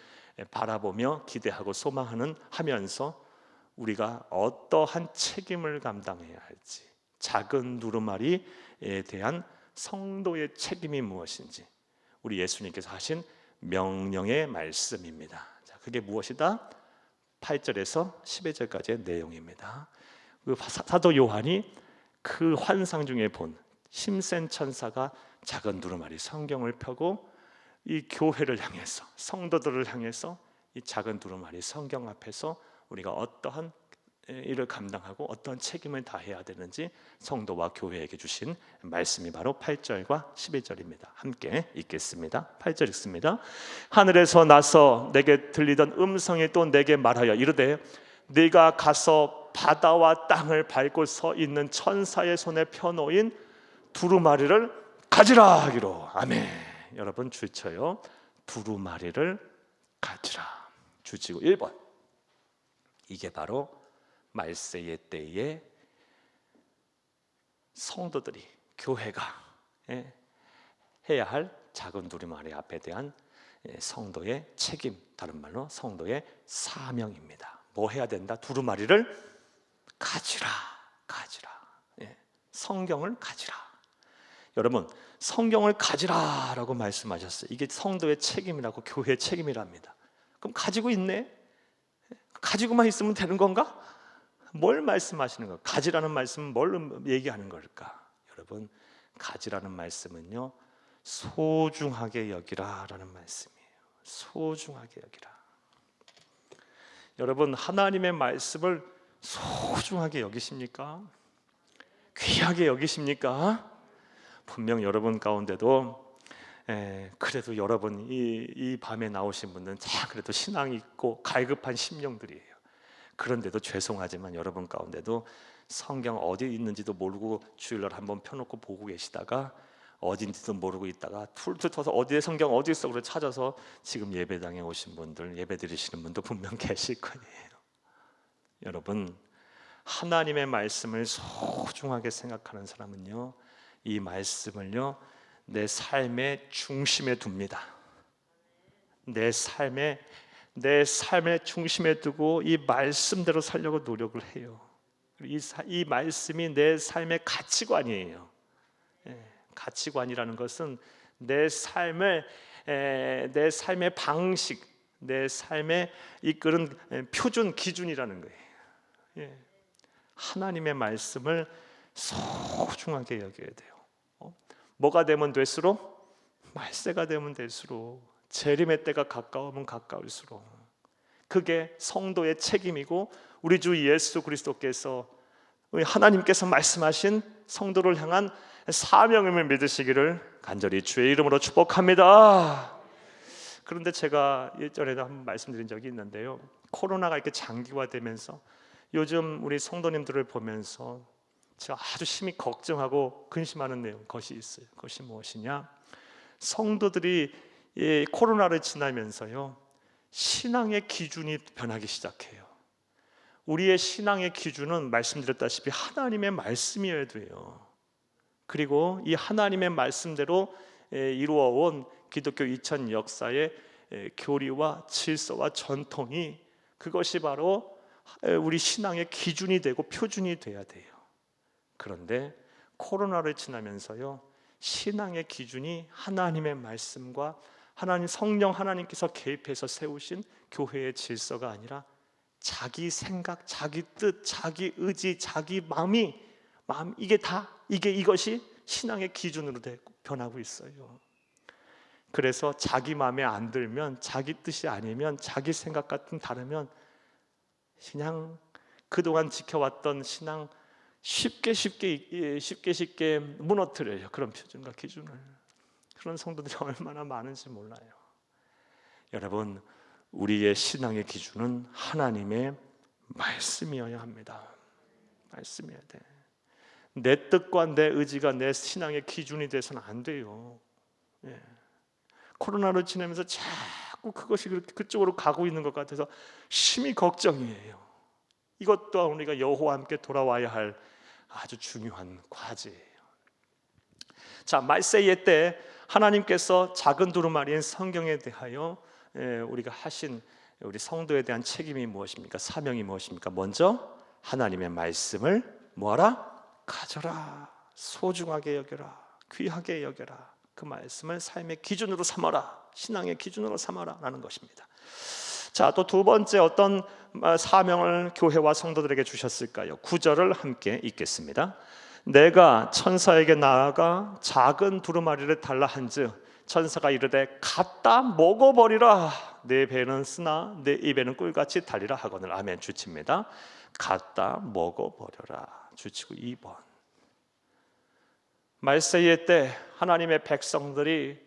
바라보며 기대하고 소망하면서 우리가 어떠한 책임을 감당해야 할지, 작은 두루마리에 대한 성도의 책임이 무엇인지 우리 예수님께서 하신 명령의 말씀입니다. 자, 그게 무엇이다? 8절에서 11절까지의 내용입니다. 그 사도 요한이 그 환상 중에 본 힘센 천사가 작은 두루마리 성경을 펴고 이 교회를 향해서, 성도들을 향해서 이 작은 두루마리 성경 앞에서 우리가 어떠한 일을 감당하고 어떤 책임을 다해야 되는지 성도와 교회에게 주신 말씀이 바로 8절과 11절입니다. 함께 읽겠습니다. 8절 읽습니다. 하늘에서 나서 내게 들리던 음성이 또 내게 말하여 이르되 네가 가서 바다와 땅을 밟고 서 있는 천사의 손에 펴놓인 두루마리를 가지라 하기로. 아멘. 여러분 주쳐요. 두루마리를 가지라. 주지고 1번, 이게 바로 말세의 때에 성도들이, 교회가 해야 할 작은 두루마리 앞에 대한 성도의 책임, 다른 말로 성도의 사명입니다. 뭐 해야 된다? 두루마리를 가지라. 성경을 가지라. 여러분, 성경을 가지라라고 말씀하셨어요. 이게 성도의 책임이라고, 교회의 책임이랍니다. 그럼 가지고 있네? 가지고만 있으면 되는 건가? 뭘 말씀하시는 거? 가지라는 말씀은 뭘 얘기하는 걸까? 여러분, 가지라는 말씀은요, 소중하게 여기라라는 말씀이에요. 소중하게 여기라. 여러분, 하나님의 말씀을 소중하게 여기십니까? 귀하게 여기십니까? 분명 여러분 가운데도 그래도 여러분 이 밤에 나오신 분들은 다 그래도 신앙이 있고 갈급한 심령들이에요. 그런데도 죄송하지만 여러분 가운데도 성경 어디 있는지도 모르고 주일날 한번 펴놓고 보고 계시다가 어딘지도 모르고 있다가 툴툴 터서 어디에 성경 어디 있어 그래 찾아서 지금 예배당에 오신 분들, 예배 드리시는 분도 분명 계실 거예요. 여러분, 하나님의 말씀을 소중하게 생각하는 사람은요, 이 말씀을요 내 삶의 중심에 둡니다. 내 삶의 중심에 두고 이 말씀대로 살려고 노력을 해요. 이 말씀이 내 삶의 가치관이에요. 가치관이라는 것은 내 삶의 방식, 내 삶의 이끄는 표준 기준이라는 거예요. 하나님의 말씀을 소중하게 여겨야 돼요. 뭐가 되면 될수록, 말세가 되면 될수록, 재림의 때가 가까우면 가까울수록, 그게 성도의 책임이고 우리 주 예수 그리스도께서, 하나님께서 말씀하신 성도를 향한 사명임을 믿으시기를 간절히 주의 이름으로 축복합니다. 그런데 제가 예전에도 한번 말씀드린 적이 있는데요, 코로나가 이렇게 장기화되면서 요즘 우리 성도님들을 보면서 제가 아주 심히 걱정하고 근심하는 것이 있어요. 그것이 무엇이냐? 성도들이 코로나를 지나면서요, 신앙의 기준이 변하기 시작해요. 우리의 신앙의 기준은 말씀드렸다시피 하나님의 말씀이어야 돼요. 그리고 이 하나님의 말씀대로 이루어온 기독교 2000 역사의 교리와 질서와 전통이, 그것이 바로 우리 신앙의 기준이 되고 표준이 돼야 돼요. 그런데 코로나를 지나면서요, 신앙의 기준이 하나님의 말씀과 하나님 성령 하나님께서 개입해서 세우신 교회의 질서가 아니라 자기 생각, 자기 뜻, 자기 의지, 자기 마음, 이것이 신앙의 기준으로 변하고 있어요. 그래서 자기 마음에 안 들면, 자기 뜻이 아니면, 자기 생각 같은 다르면 그냥 그동안 지켜왔던 신앙 쉽게 무너뜨려요. 그런 표준과 기준을. 그런 성도들이 얼마나 많은지 몰라요. 여러분, 우리의 신앙의 기준은 하나님의 말씀이어야 합니다. 말씀이어야 돼. 내 뜻과 내 의지가 내 신앙의 기준이 돼서는 안 돼요. 코로나를 지내면서 자꾸 그것이 그쪽으로 가고 있는 것 같아서 심히 걱정이에요. 이것 또한 우리가 여호와와 함께 돌아와야 할 아주 중요한 과제예요. 자, 말세의 때 하나님께서 작은 두루마리인 성경에 대하여 우리가 하신 우리 성도에 대한 책임이 무엇입니까? 사명이 무엇입니까? 먼저 하나님의 말씀을 뭐하라? 가져라, 소중하게 여겨라, 귀하게 여겨라. 그 말씀을 삶의 기준으로 삼아라, 신앙의 기준으로 삼아라 라는 것입니다. 자, 또 두 번째 어떤 사명을 교회와 성도들에게 주셨을까요? 9절을 함께 읽겠습니다. 내가 천사에게 나아가 작은 두루마리를 달라 한즉 천사가 이르되 갖다 먹어버리라. 내 배는 쓰나 내 입에는 꿀같이 달리라 하거늘. 아멘. 주칩니다. 갖다 먹어버려라. 주치고 2번. 말세의 때 하나님의 백성들이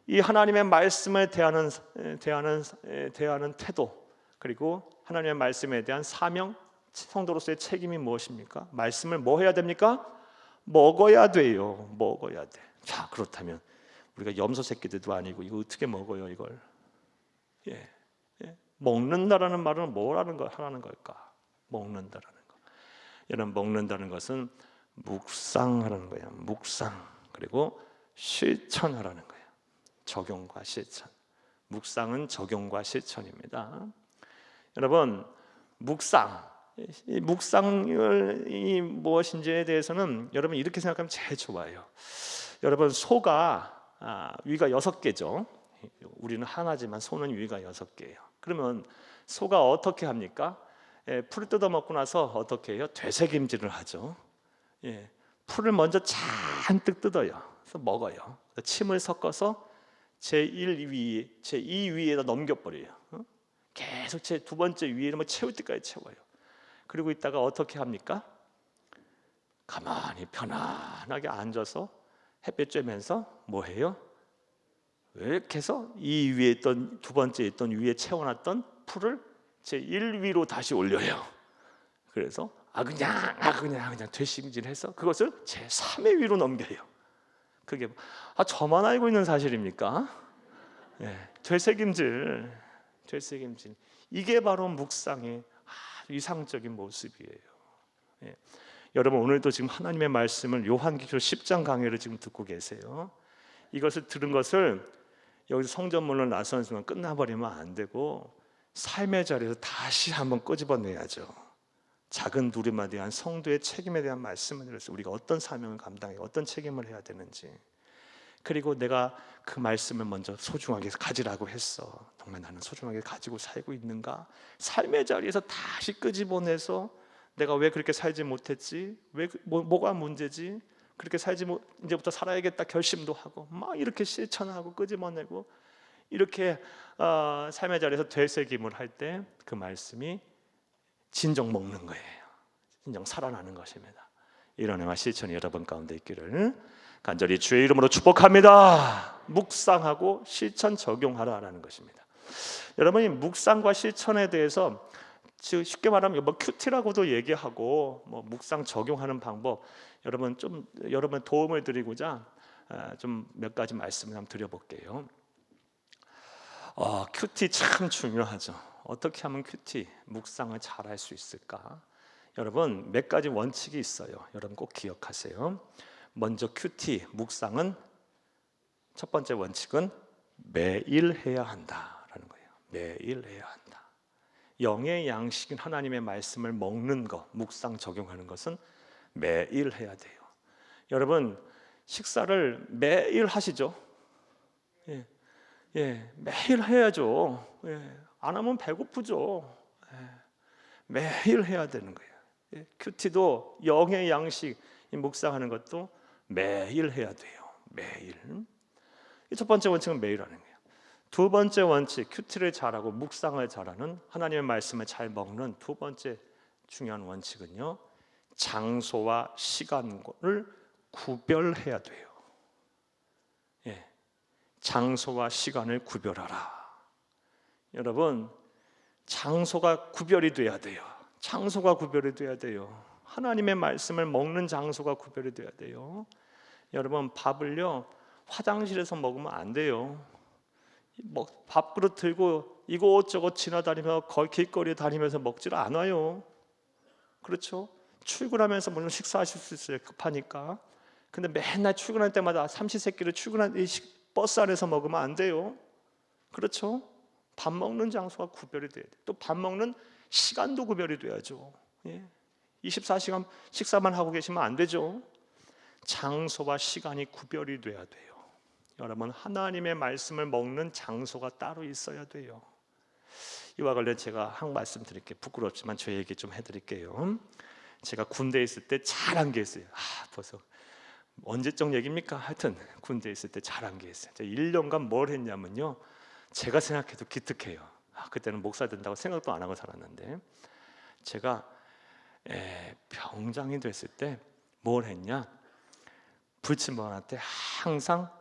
이 하나님의 말씀을 대하는 태도, 그리고 하나님의 말씀에 대한 사명, 성도로서의 책임이 무엇입니까? 말씀을 뭐 해야 됩니까? 먹어야 돼요. 먹어야 돼. 자, 그렇다면 우리가 염소 새끼들도 아니고 이거 어떻게 먹어요, 이걸? 먹는다라는 말은 뭐라는 걸 하라는 걸까? 먹는다라는 거. 여러분, 먹는다는 것은 묵상하라는 거예요. 묵상. 그리고 실천하라는 거예요. 적용과 실천. 묵상은 적용과 실천입니다. 여러분, 이 묵상이 무엇인지에 대해서는 여러분 이렇게 생각하면 제일 좋아요. 여러분, 소가 위가 6개죠. 우리는 하나지만 소는 위가 6개예요. 그러면 소가 어떻게 합니까? 풀을 뜯어 먹고 나서 어떻게 해요? 되새김질을 하죠. 풀을 먼저 잔뜩 뜯어요. 그래서 먹어요. 침을 섞어서 제1위, 제2위에다 넘겨버려요. 계속 제 두 번째 위를 채울 때까지 채워요. 그리고 있다가 어떻게 합니까? 가만히 편안하게 앉아서 햇볕 쬐면서 뭐 해요? 이렇게 해서 이 위에 있던 두 번째 있던 위에 채워놨던 풀을 제1위로 다시 올려요. 그래서 그냥 되심질해서 그것을 제3의 위로 넘겨요. 그게 저만 알고 있는 사실입니까? 되새김질. 이게 바로 묵상의 아주 이상적인 모습이에요. 여러분 오늘도 지금 하나님의 말씀을 요한계시록 10장 강해를 지금 듣고 계세요. 이것을 들은 것을 여기서 성전문을 나서는 순간 끝나버리면 안 되고 삶의 자리에서 다시 한번 끄집어내야죠. 작은 누림에 대한 성도의 책임에 대한 말씀을 들어서 우리가 어떤 사명을 감당해 어떤 책임을 해야 되는지, 그리고 내가 그 말씀을 먼저 소중하게 가지라고 했어. 정말 나는 소중하게 가지고 살고 있는가? 삶의 자리에서 다시 끄집어내서 내가 왜 그렇게 살지 못했지? 뭐가 문제지? 그렇게 살지 못, 이제부터 살아야겠다 결심도 하고 막 이렇게 실천하고 끄집어내고 이렇게 삶의 자리에서 되새김을 할 때 그 말씀이 진정 먹는 거예요. 진정 살아나는 것입니다. 이런 행와 실천이 여러분 가운데 있기를 간절히 주의 이름으로 축복합니다. 묵상하고 실천 적용하라라는 것입니다. 여러분이 묵상과 실천에 대해서 쉽게 말하면 뭐 큐티라고도 얘기하고 뭐 묵상 적용하는 방법, 여러분 도움을 드리고자 좀 몇 가지 말씀을 한번 드려볼게요. 큐티 참 중요하죠. 어떻게 하면 큐티 묵상을 잘 할 수 있을까? 여러분 몇 가지 원칙이 있어요. 여러분 꼭 기억하세요. 먼저 큐티 묵상은 첫 번째 원칙은 매일 해야 한다라는 거예요. 매일 해야 한다. 영의 양식인 하나님의 말씀을 먹는 것, 묵상 적용하는 것은 매일 해야 돼요. 여러분 식사를 매일 하시죠? 매일 해야죠. 안 하면 배고프죠. 매일 해야 되는 거예요. 큐티도 영의 양식 묵상하는 것도 매일 해야 돼요. 매일. 첫 번째 원칙은 매일 하는 거예요. 두 번째 원칙, 큐티를 잘하고 묵상을 잘하는, 하나님의 말씀을 잘 먹는 두 번째 중요한 원칙은요, 장소와 시간을 구별해야 돼요. 장소와 시간을 구별하라. 여러분 장소가 구별이 돼야 돼요. 장소가 구별이 돼야 돼요. 하나님의 말씀을 먹는 장소가 구별이 돼야 돼요. 여러분 밥을요 화장실에서 먹으면 안 돼요. 밥그릇 들고 이곳저곳 지나다니며 길거리에 다니면서 먹질 않아요. 그렇죠? 출근하면서 물론 식사하실 수 있어요. 급하니까. 근데 맨날 출근할 때마다 삼시세끼를 버스 안에서 먹으면 안 돼요. 그렇죠? 밥 먹는 장소가 구별이 돼야 돼요. 또 밥 먹는 시간도 구별이 돼야죠. 24시간 식사만 하고 계시면 안 되죠. 장소와 시간이 구별이 돼야 돼요. 여러분 하나님의 말씀을 먹는 장소가 따로 있어야 돼요. 이와 관련 제가 한 말씀 드릴게요. 부끄럽지만 저 얘기 좀 해드릴게요. 제가 군대에 있을 때 잘한 게 있어요. 벌써 언제적 얘기입니까? 하여튼 군대에 있을 때 잘한 게 있어요. 제가 1년간 뭘 했냐면요, 제가 생각해도 기특해요. 그때는 목사 된다고 생각도 안 하고 살았는데, 제가 병장이 됐을 때 뭘 했냐, 불침번한테 항상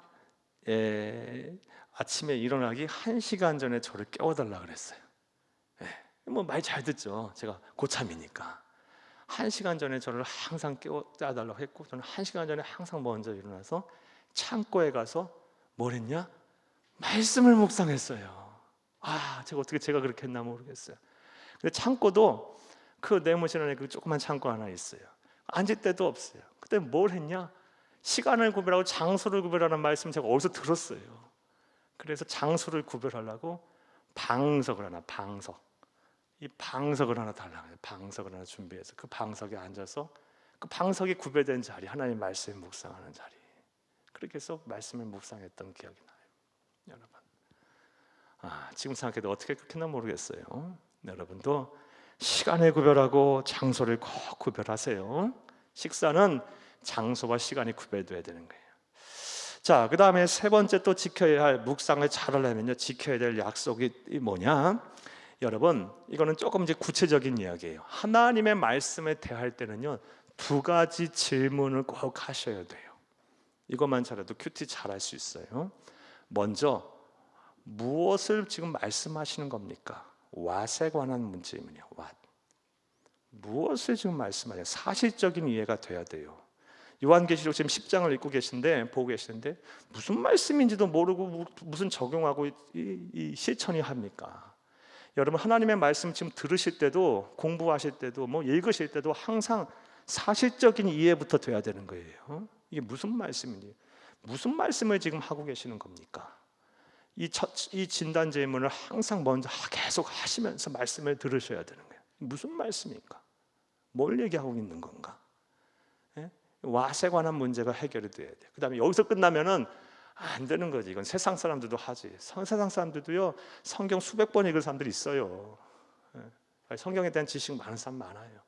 아침에 일어나기 1시간 전에 저를 깨워달라 그랬어요. 뭐 말 잘 듣죠. 제가 고참이니까 1시간 전에 저를 항상 깨워달라고 했고, 저는 1시간 전에 항상 먼저 일어나서 창고에 가서 뭘 했냐? 말씀을 묵상했어요. 제가 그렇게 했나 모르겠어요. 근데 창고도 그 내무실 안에 그 조그만 창고 하나 있어요. 앉을 데도 없어요. 그때 뭘 했냐? 시간을 구별하고 장소를 구별하는 말씀 제가 어디서 들었어요. 그래서 장소를 구별하려고 방석을 하나 달라고 해요. 방석을 하나 준비해서 그 방석에 앉아서 그 방석이 구별된 자리, 하나님의 말씀을 묵상하는 자리, 그렇게 해서 말씀을 묵상했던 기억이 나요. 여러분 지금 생각해도 어떻게 그렇게나 모르겠어요. 여러분도 시간을 구별하고 장소를 꼭 구별하세요. 식사는 장소와 시간이 구별돼야 되는 거예요. 자, 그 다음에 세 번째 또 지켜야 할, 묵상을 잘하려면요 지켜야 될 약속이 뭐냐? 여러분, 이거는 조금 이제 구체적인 이야기예요. 하나님의 말씀에 대할 때는요 두 가지 질문을 꼭 하셔야 돼요. 이것만 잘해도 큐티 잘할 수 있어요. 먼저, 무엇을 지금 말씀하시는 겁니까? what에 관한 문제이면요. what. 무엇을 지금 말씀하냐? 사실적인 이해가 돼야 돼요. 요한계시록 지금 10장을 읽고 계신데, 보고 계시는데 무슨 말씀인지도 모르고 무슨 적용하고 이 실천이 합니까? 여러분, 하나님의 말씀 지금 들으실 때도, 공부하실 때도, 뭐 읽으실 때도 항상 사실적인 이해부터 돼야 되는 거예요. 이게 무슨 말씀인지, 무슨 말씀을 지금 하고 계시는 겁니까? 이 진단 질문을 항상 먼저 계속 하시면서 말씀을 들으셔야 되는 거예요. 무슨 말씀인가? 뭘 얘기하고 있는 건가? 왓에 관한 문제가 해결이 돼야 돼요. 그 다음에 여기서 끝나면은 안 되는 거지. 이건 세상 사람들도 하지. 세상 사람들도요 성경 수백 번 읽은 사람들이 있어요. 성경에 대한 지식 많은 사람 많아요.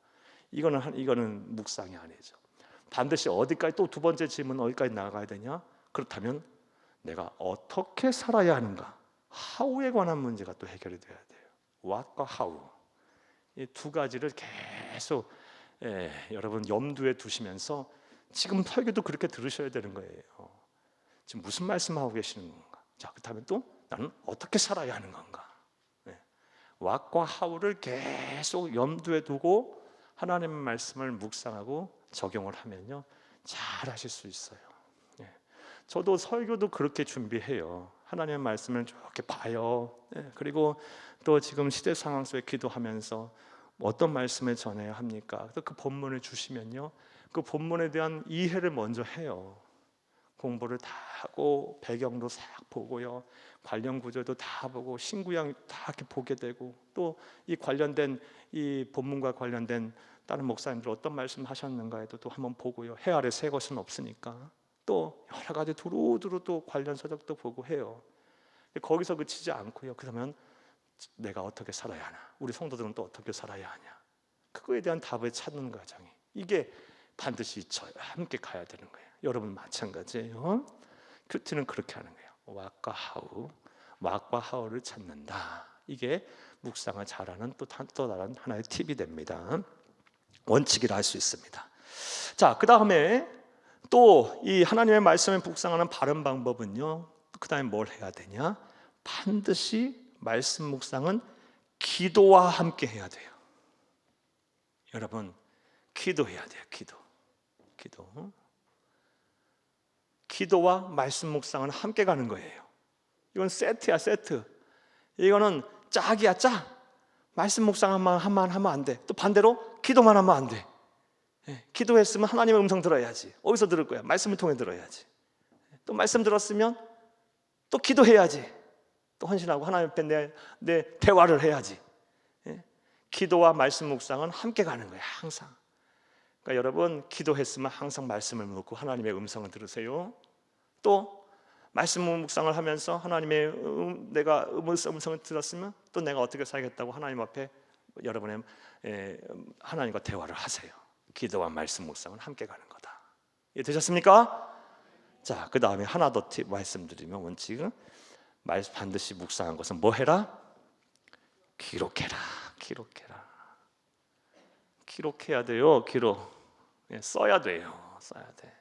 이거는 묵상이 아니죠. 반드시 어디까지, 또 두 번째 질문 어디까지 나가야 되냐? 그렇다면 내가 어떻게 살아야 하는가? how에 관한 문제가 또 해결이 돼야 돼요. what과 how, 이 두 가지를 계속 여러분 염두에 두시면서 지금 설교도 그렇게 들으셔야 되는 거예요. 지금 무슨 말씀하고 계시는 건가? 자, 그렇다면 또 나는 어떻게 살아야 하는 건가? what과 how를 계속 염두에 두고 하나님의 말씀을 묵상하고 적용을 하면요 잘 하실 수 있어요. 저도 설교도 그렇게 준비해요. 하나님의 말씀을 이렇게 봐요. 그리고 또 지금 시대 상황 속에 기도하면서 어떤 말씀을 전해야 합니까? 그래서 그 본문을 주시면요 그 본문에 대한 이해를 먼저 해요. 공부를 다 하고 배경도 싹 보고요, 관련 구절도 다 보고 신구약 다 이렇게 보게 되고, 또 이 관련된 이 본문과 관련된 다른 목사님들 어떤 말씀 하셨는가에도 또 한번 보고요. 해 아래 새 것은 없으니까 또 여러 가지 두루두루 또 관련 서적도 보고 해요. 거기서 그치지 않고요. 그러면 내가 어떻게 살아야 하나? 우리 성도들은 또 어떻게 살아야 하냐? 그거에 대한 답을 찾는 과정이, 이게 반드시 저와 함께 가야 되는 거예요. 여러분 마찬가지예요. 큐티는 그렇게 하는 거예요. what과 how, what과 how를 찾는다. 이게 묵상을 잘하는 또 다른 하나의 팁이 됩니다. 원칙이라 할 수 있습니다. 자, 그 다음에 또 이 하나님의 말씀을 묵상하는 바른 방법은요, 그 다음에 뭘 해야 되냐? 반드시 말씀 묵상은 기도와 함께 해야 돼요. 여러분, 기도해야 돼요. 기도와 말씀 묵상은 함께 가는 거예요. 이건 세트야, 세트. 이거는 짝이야, 짝. 말씀 묵상만 하면 안 돼. 또 반대로 기도만 하면 안 돼. 기도했으면 하나님의 음성 들어야지. 어디서 들을 거야? 말씀을 통해 들어야지. 또 말씀 들었으면 또 기도해야지. 또 헌신하고 하나님 앞에 내 대화를 해야지. 기도와 말씀 묵상은 함께 가는 거예요. 항상. 그러니까 여러분, 기도했으면 항상 말씀을 묻고 하나님의 음성을 들으세요. 또 말씀 묵상을 하면서 하나님의 내가 음성을 들었으면 또 내가 어떻게 살겠다고 하나님 앞에 여러분의 하나님과 대화를 하세요. 기도와 말씀 묵상은 함께 가는 거다. 이해 되셨습니까? 자, 그 다음에 하나 더 팁 말씀드리면, 원칙은 반드시 묵상한 것은 뭐 해라? 기록해라. 기록해야 돼요. 써야 돼요. 써야 돼.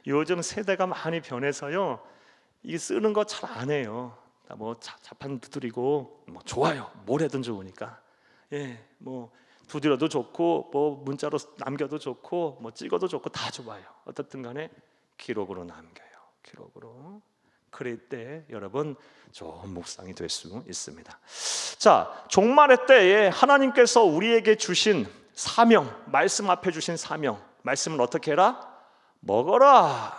요즘 세대가 많이 변해서요, 이 쓰는 거 잘 안 해요. 뭐 자판 두드리고 뭐 좋아요. 뭘 해든 좋으니까. 뭐 두드려도 좋고, 뭐 문자로 남겨도 좋고, 뭐 찍어도 좋고 다 좋아요. 어떻든 간에 기록으로 남겨요. 기록으로. 그럴 때 여러분 좋은 묵상이 될 수 있습니다. 자, 종말의 때에 하나님께서 우리에게 주신 사명, 말씀 앞에 주신 사명, 말씀은 어떻게 해라? 먹어라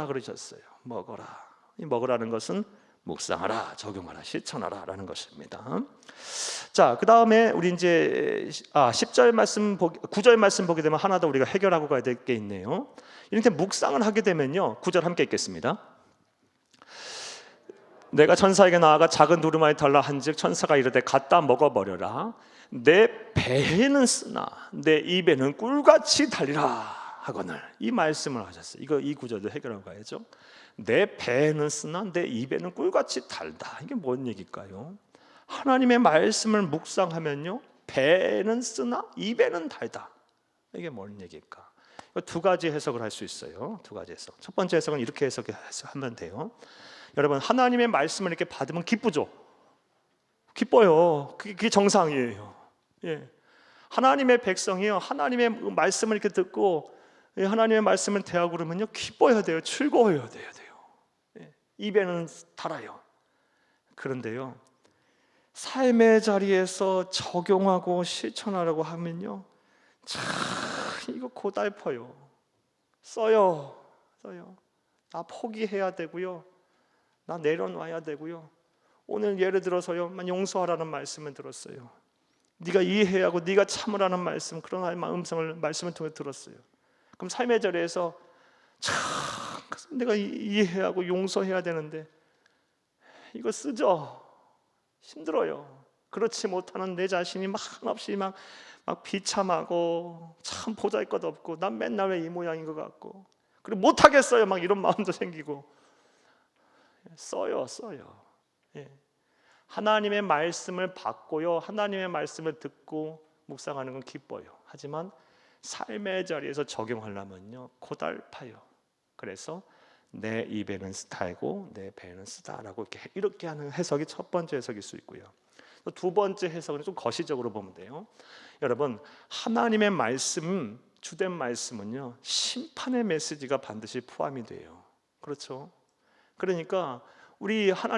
그러셨어요. 이 먹으라는 것은 묵상하라, 적용하라, 실천하라 라는 것입니다. 자, 그 다음에 우리 이제 10절 말씀 9절 말씀 보게 되면 하나 더 우리가 해결하고 가야 될 게 있네요. 이렇게 묵상을 하게 되면요, 9절 함께 읽겠습니다. 내가 천사에게 나아가 작은 두루마리 달라 한즉 천사가 이르되 갖다 먹어버려라. 내 배에는 쓰나 내 입에는 꿀같이 달리라 하거늘. 이 말씀을 하셨어요. 이 구절도 해결하고 가야죠. 내 배에는 쓰나 내 입에는 꿀같이 달다. 이게 뭔 얘기일까요? 하나님의 말씀을 묵상하면요, 배에는 쓰나 입에는 달다. 이게 뭔 얘기일까? 두 가지 해석을 할 수 있어요. 두 가지 해석. 첫 번째 해석은 이렇게 해석하면 돼요. 여러분, 하나님의 말씀을 이렇게 받으면 기쁘죠? 기뻐요. 그게 정상이에요. 예. 하나님의 백성이요, 하나님의 말씀을 이렇게 듣고 하나님의 말씀을 대하고 그러면요, 기뻐야 돼요. 즐거워야 돼요. 예. 입에는 달아요. 그런데요, 삶의 자리에서 적용하고 실천하려고 하면요, 참 이거 고달퍼요. 써요. 나 포기해야 되고요, 나 내려놔야 되고요. 오늘 예를 들어서요, 용서하라는 말씀을 들었어요. 네가 이해해야 하고 네가 참으라는 말씀, 그런 하나님의 말씀을 통해 들었어요. 그럼 삶의 자리에서 참 내가 이해해야 하고 용서해야 되는데 이거 쓰죠. 힘들어요. 그렇지 못하는 내 자신이 한없이 막 비참하고 참 보잘것없고 난 맨날 왜 이 모양인 것 같고, 그리고 못하겠어요, 막 이런 마음도 생기고. 써요. 예. 하나님의 말씀을 받고요, 하나님의 말씀을 듣고 묵상하는 건 기뻐요. 하지만 삶의 자리에서 적용하려면요, 고달파요. 그래서 내 입에는 달고 내 배에는 쓰다라고 이렇게 하는 해석이 첫 번째 해석일 수 있고요. 두 번째 해석은 좀 거시적으로 보면 돼요. 여러분, 하나님의 말씀, 주된 말씀은요, 심판의 메시지가 반드시 포함이 돼요. 그렇죠? 그러니까 우리가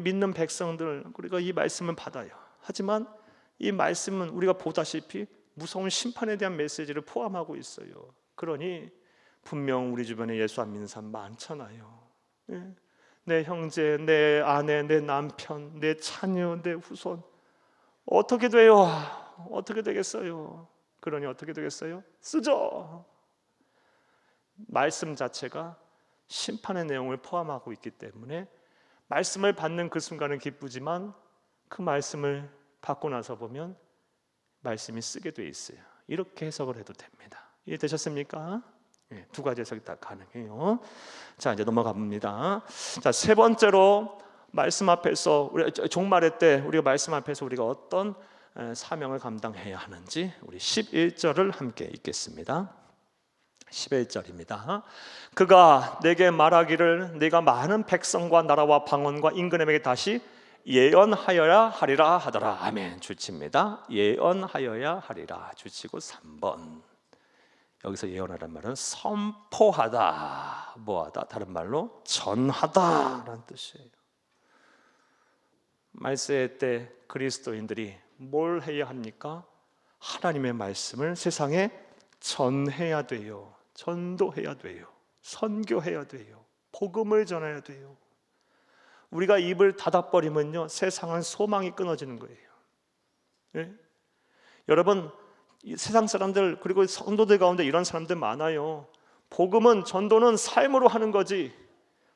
믿는 백성들, 우리가 이 말씀을 받아요. 하지만 이 말씀은 우리가 보다시피 무서운 심판에 대한 메시지를 포함하고 있어요. 그러니 분명 우리 주변에 예수 안 믿는 사람 많잖아요. 예. 내 형제, 내 아내, 내 남편, 내 자녀, 내 후손 어떻게 돼요? 어떻게 되겠어요? 그러니 어떻게 되겠어요? 쓰죠. 말씀 자체가 심판의 내용을 포함하고 있기 때문에 말씀을 받는 그 순간은 기쁘지만 그 말씀을 받고 나서 보면 말씀이 쓰게 돼 있어요. 이렇게 해석을 해도 됩니다. 이해되셨습니까? 네, 두 가지 해석이 다 가능해요. 자, 이제 넘어가 봅니다. 자, 세 번째로 말씀 앞에서 우리 종말의 때 우리가 말씀 앞에서 우리가 어떤 사명을 감당해야 하는지 우리 11절을 함께 읽겠습니다. 11절입니다. 그가 내게 말하기를 네가 많은 백성과 나라와 방언과 임금에게 다시 예언하여야 하리라 하더라. 아멘. 주치입니다. 예언하여야 하리라. 주치고 3번. 여기서 예언하라는 말은 선포하다, 뭐하다, 다른 말로 전하다라는 뜻이에요. 말세의 때 그리스도인들이 뭘 해야 합니까? 하나님의 말씀을 세상에 전해야 돼요. 전도해야 돼요. 선교해야 돼요. 복음을 전해야 돼요. 우리가 입을 닫아버리면요, 세상은 소망이 끊어지는 거예요. 예? 여러분, 세상 사람들 그리고 성도들 가운데 이런 사람들 많아요. 복음은, 전도는 삶으로 하는 거지,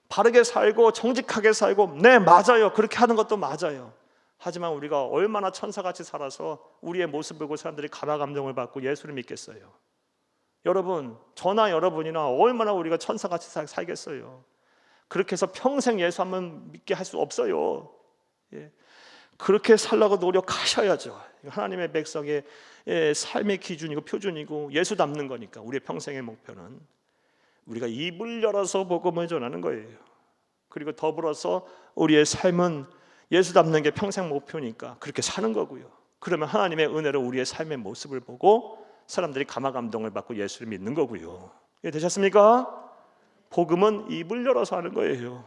바르게 살고 정직하게 살고, 네 맞아요, 그렇게 하는 것도 맞아요. 하지만 우리가 얼마나 천사같이 살아서 우리의 모습을 보고 사람들이 감화 감동을 받고 예수를 믿겠어요? 여러분, 저나 여러분이나 얼마나 우리가 천사같이 살겠어요? 그렇게 해서 평생 예수 한번 믿게 할 수 없어요. 예. 그렇게 살라고 노력하셔야죠. 하나님의 백성의 삶의 기준이고 표준이고 예수 닮는 거니까. 우리의 평생의 목표는 우리가 입을 열어서 복음을 전하는 거예요. 그리고 더불어서 우리의 삶은 예수 닮는 게 평생 목표니까 그렇게 사는 거고요. 그러면 하나님의 은혜로 우리의 삶의 모습을 보고 사람들이 감화 감동을 받고 예수를 믿는 거고요. 예, 되셨습니까? 복음은 입을 열어서 하는 거예요.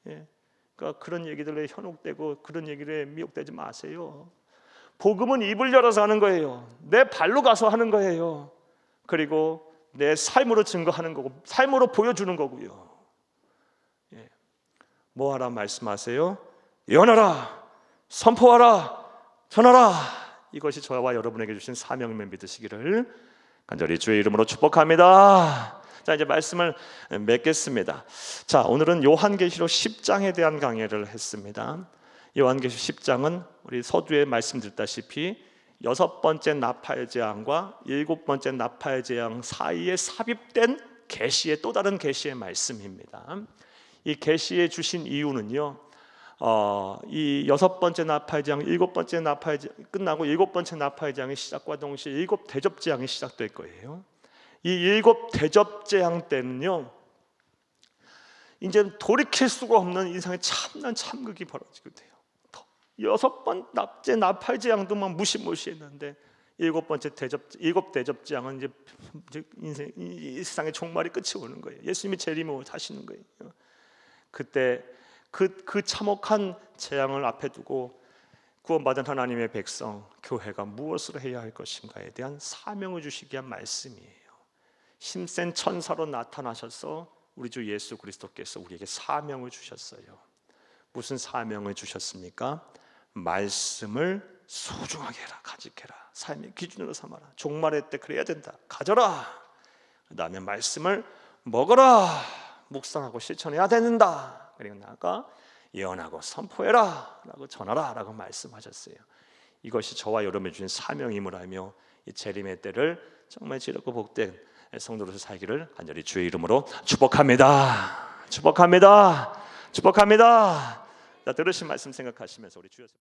예. 그러니까 그런 얘기들에 현혹되고 그런 얘기에 미혹되지 마세요. 복음은 입을 열어서 하는 거예요. 내 발로 가서 하는 거예요. 그리고 내 삶으로 증거하는 거고, 삶으로 보여주는 거고요. 예. 뭐 하라 말씀하세요? 예언하라, 선포하라, 전하라. 이것이 저와 여러분에게 주신 사명임을 믿으시기를 간절히 주의 이름으로 축복합니다. 자, 이제 말씀을 맺겠습니다. 자, 오늘은 요한계시록 10장에 대한 강의를 했습니다. 요한계시록 10장은 우리 서두에 말씀드렸다시피 여섯 번째 나팔 재앙과 일곱 번째 나팔 재앙 사이에 삽입된 계시의 또 다른 계시의 말씀입니다. 이 계시에 주신 이유는요, 이 여섯 번째 나팔 재앙, 일곱 번째 나팔 재앙 끝나고 일곱 번째 나팔 재앙의 시작과 동시에 일곱 대접 재앙이 시작될 거예요. 이 일곱 대접 재앙 때는요, 이제 돌이킬 수가 없는 인상의 참난 참극이 벌어지게 돼요. 여섯 번째 나팔 재앙도 막 무시무시했는데 일곱 대접 재앙은 이제 인생 이 세상의 종말이 끝이 오는 거예요. 예수님이 재림을 하시는 거예요. 그때 그 참혹한 재앙을 앞에 두고 구원받은 하나님의 백성 교회가 무엇을 해야 할 것인가에 대한 사명을 주시기 위한 말씀이에요. 힘센 천사로 나타나셔서 우리 주 예수 그리스도께서 우리에게 사명을 주셨어요. 무슨 사명을 주셨습니까? 말씀을 소중하게 해라, 간직해라, 삶의 기준으로 삼아라. 종말의 때 그래야 된다. 가져라. 그 다음에 말씀을 먹어라, 묵상하고 실천해야 된다. 그리고 나아가 예언하고 선포해라 라고 전하라 라고 말씀하셨어요. 이것이 저와 여러분이 주신 사명임을 알며 이 재림의 때를 정말 지혜롭고 복된 성도로서 살기를 간절히 주의 이름으로 축복합니다. 축복합니다. 축복합니다. 자, 들으신 말씀 생각하시면서 우리 주여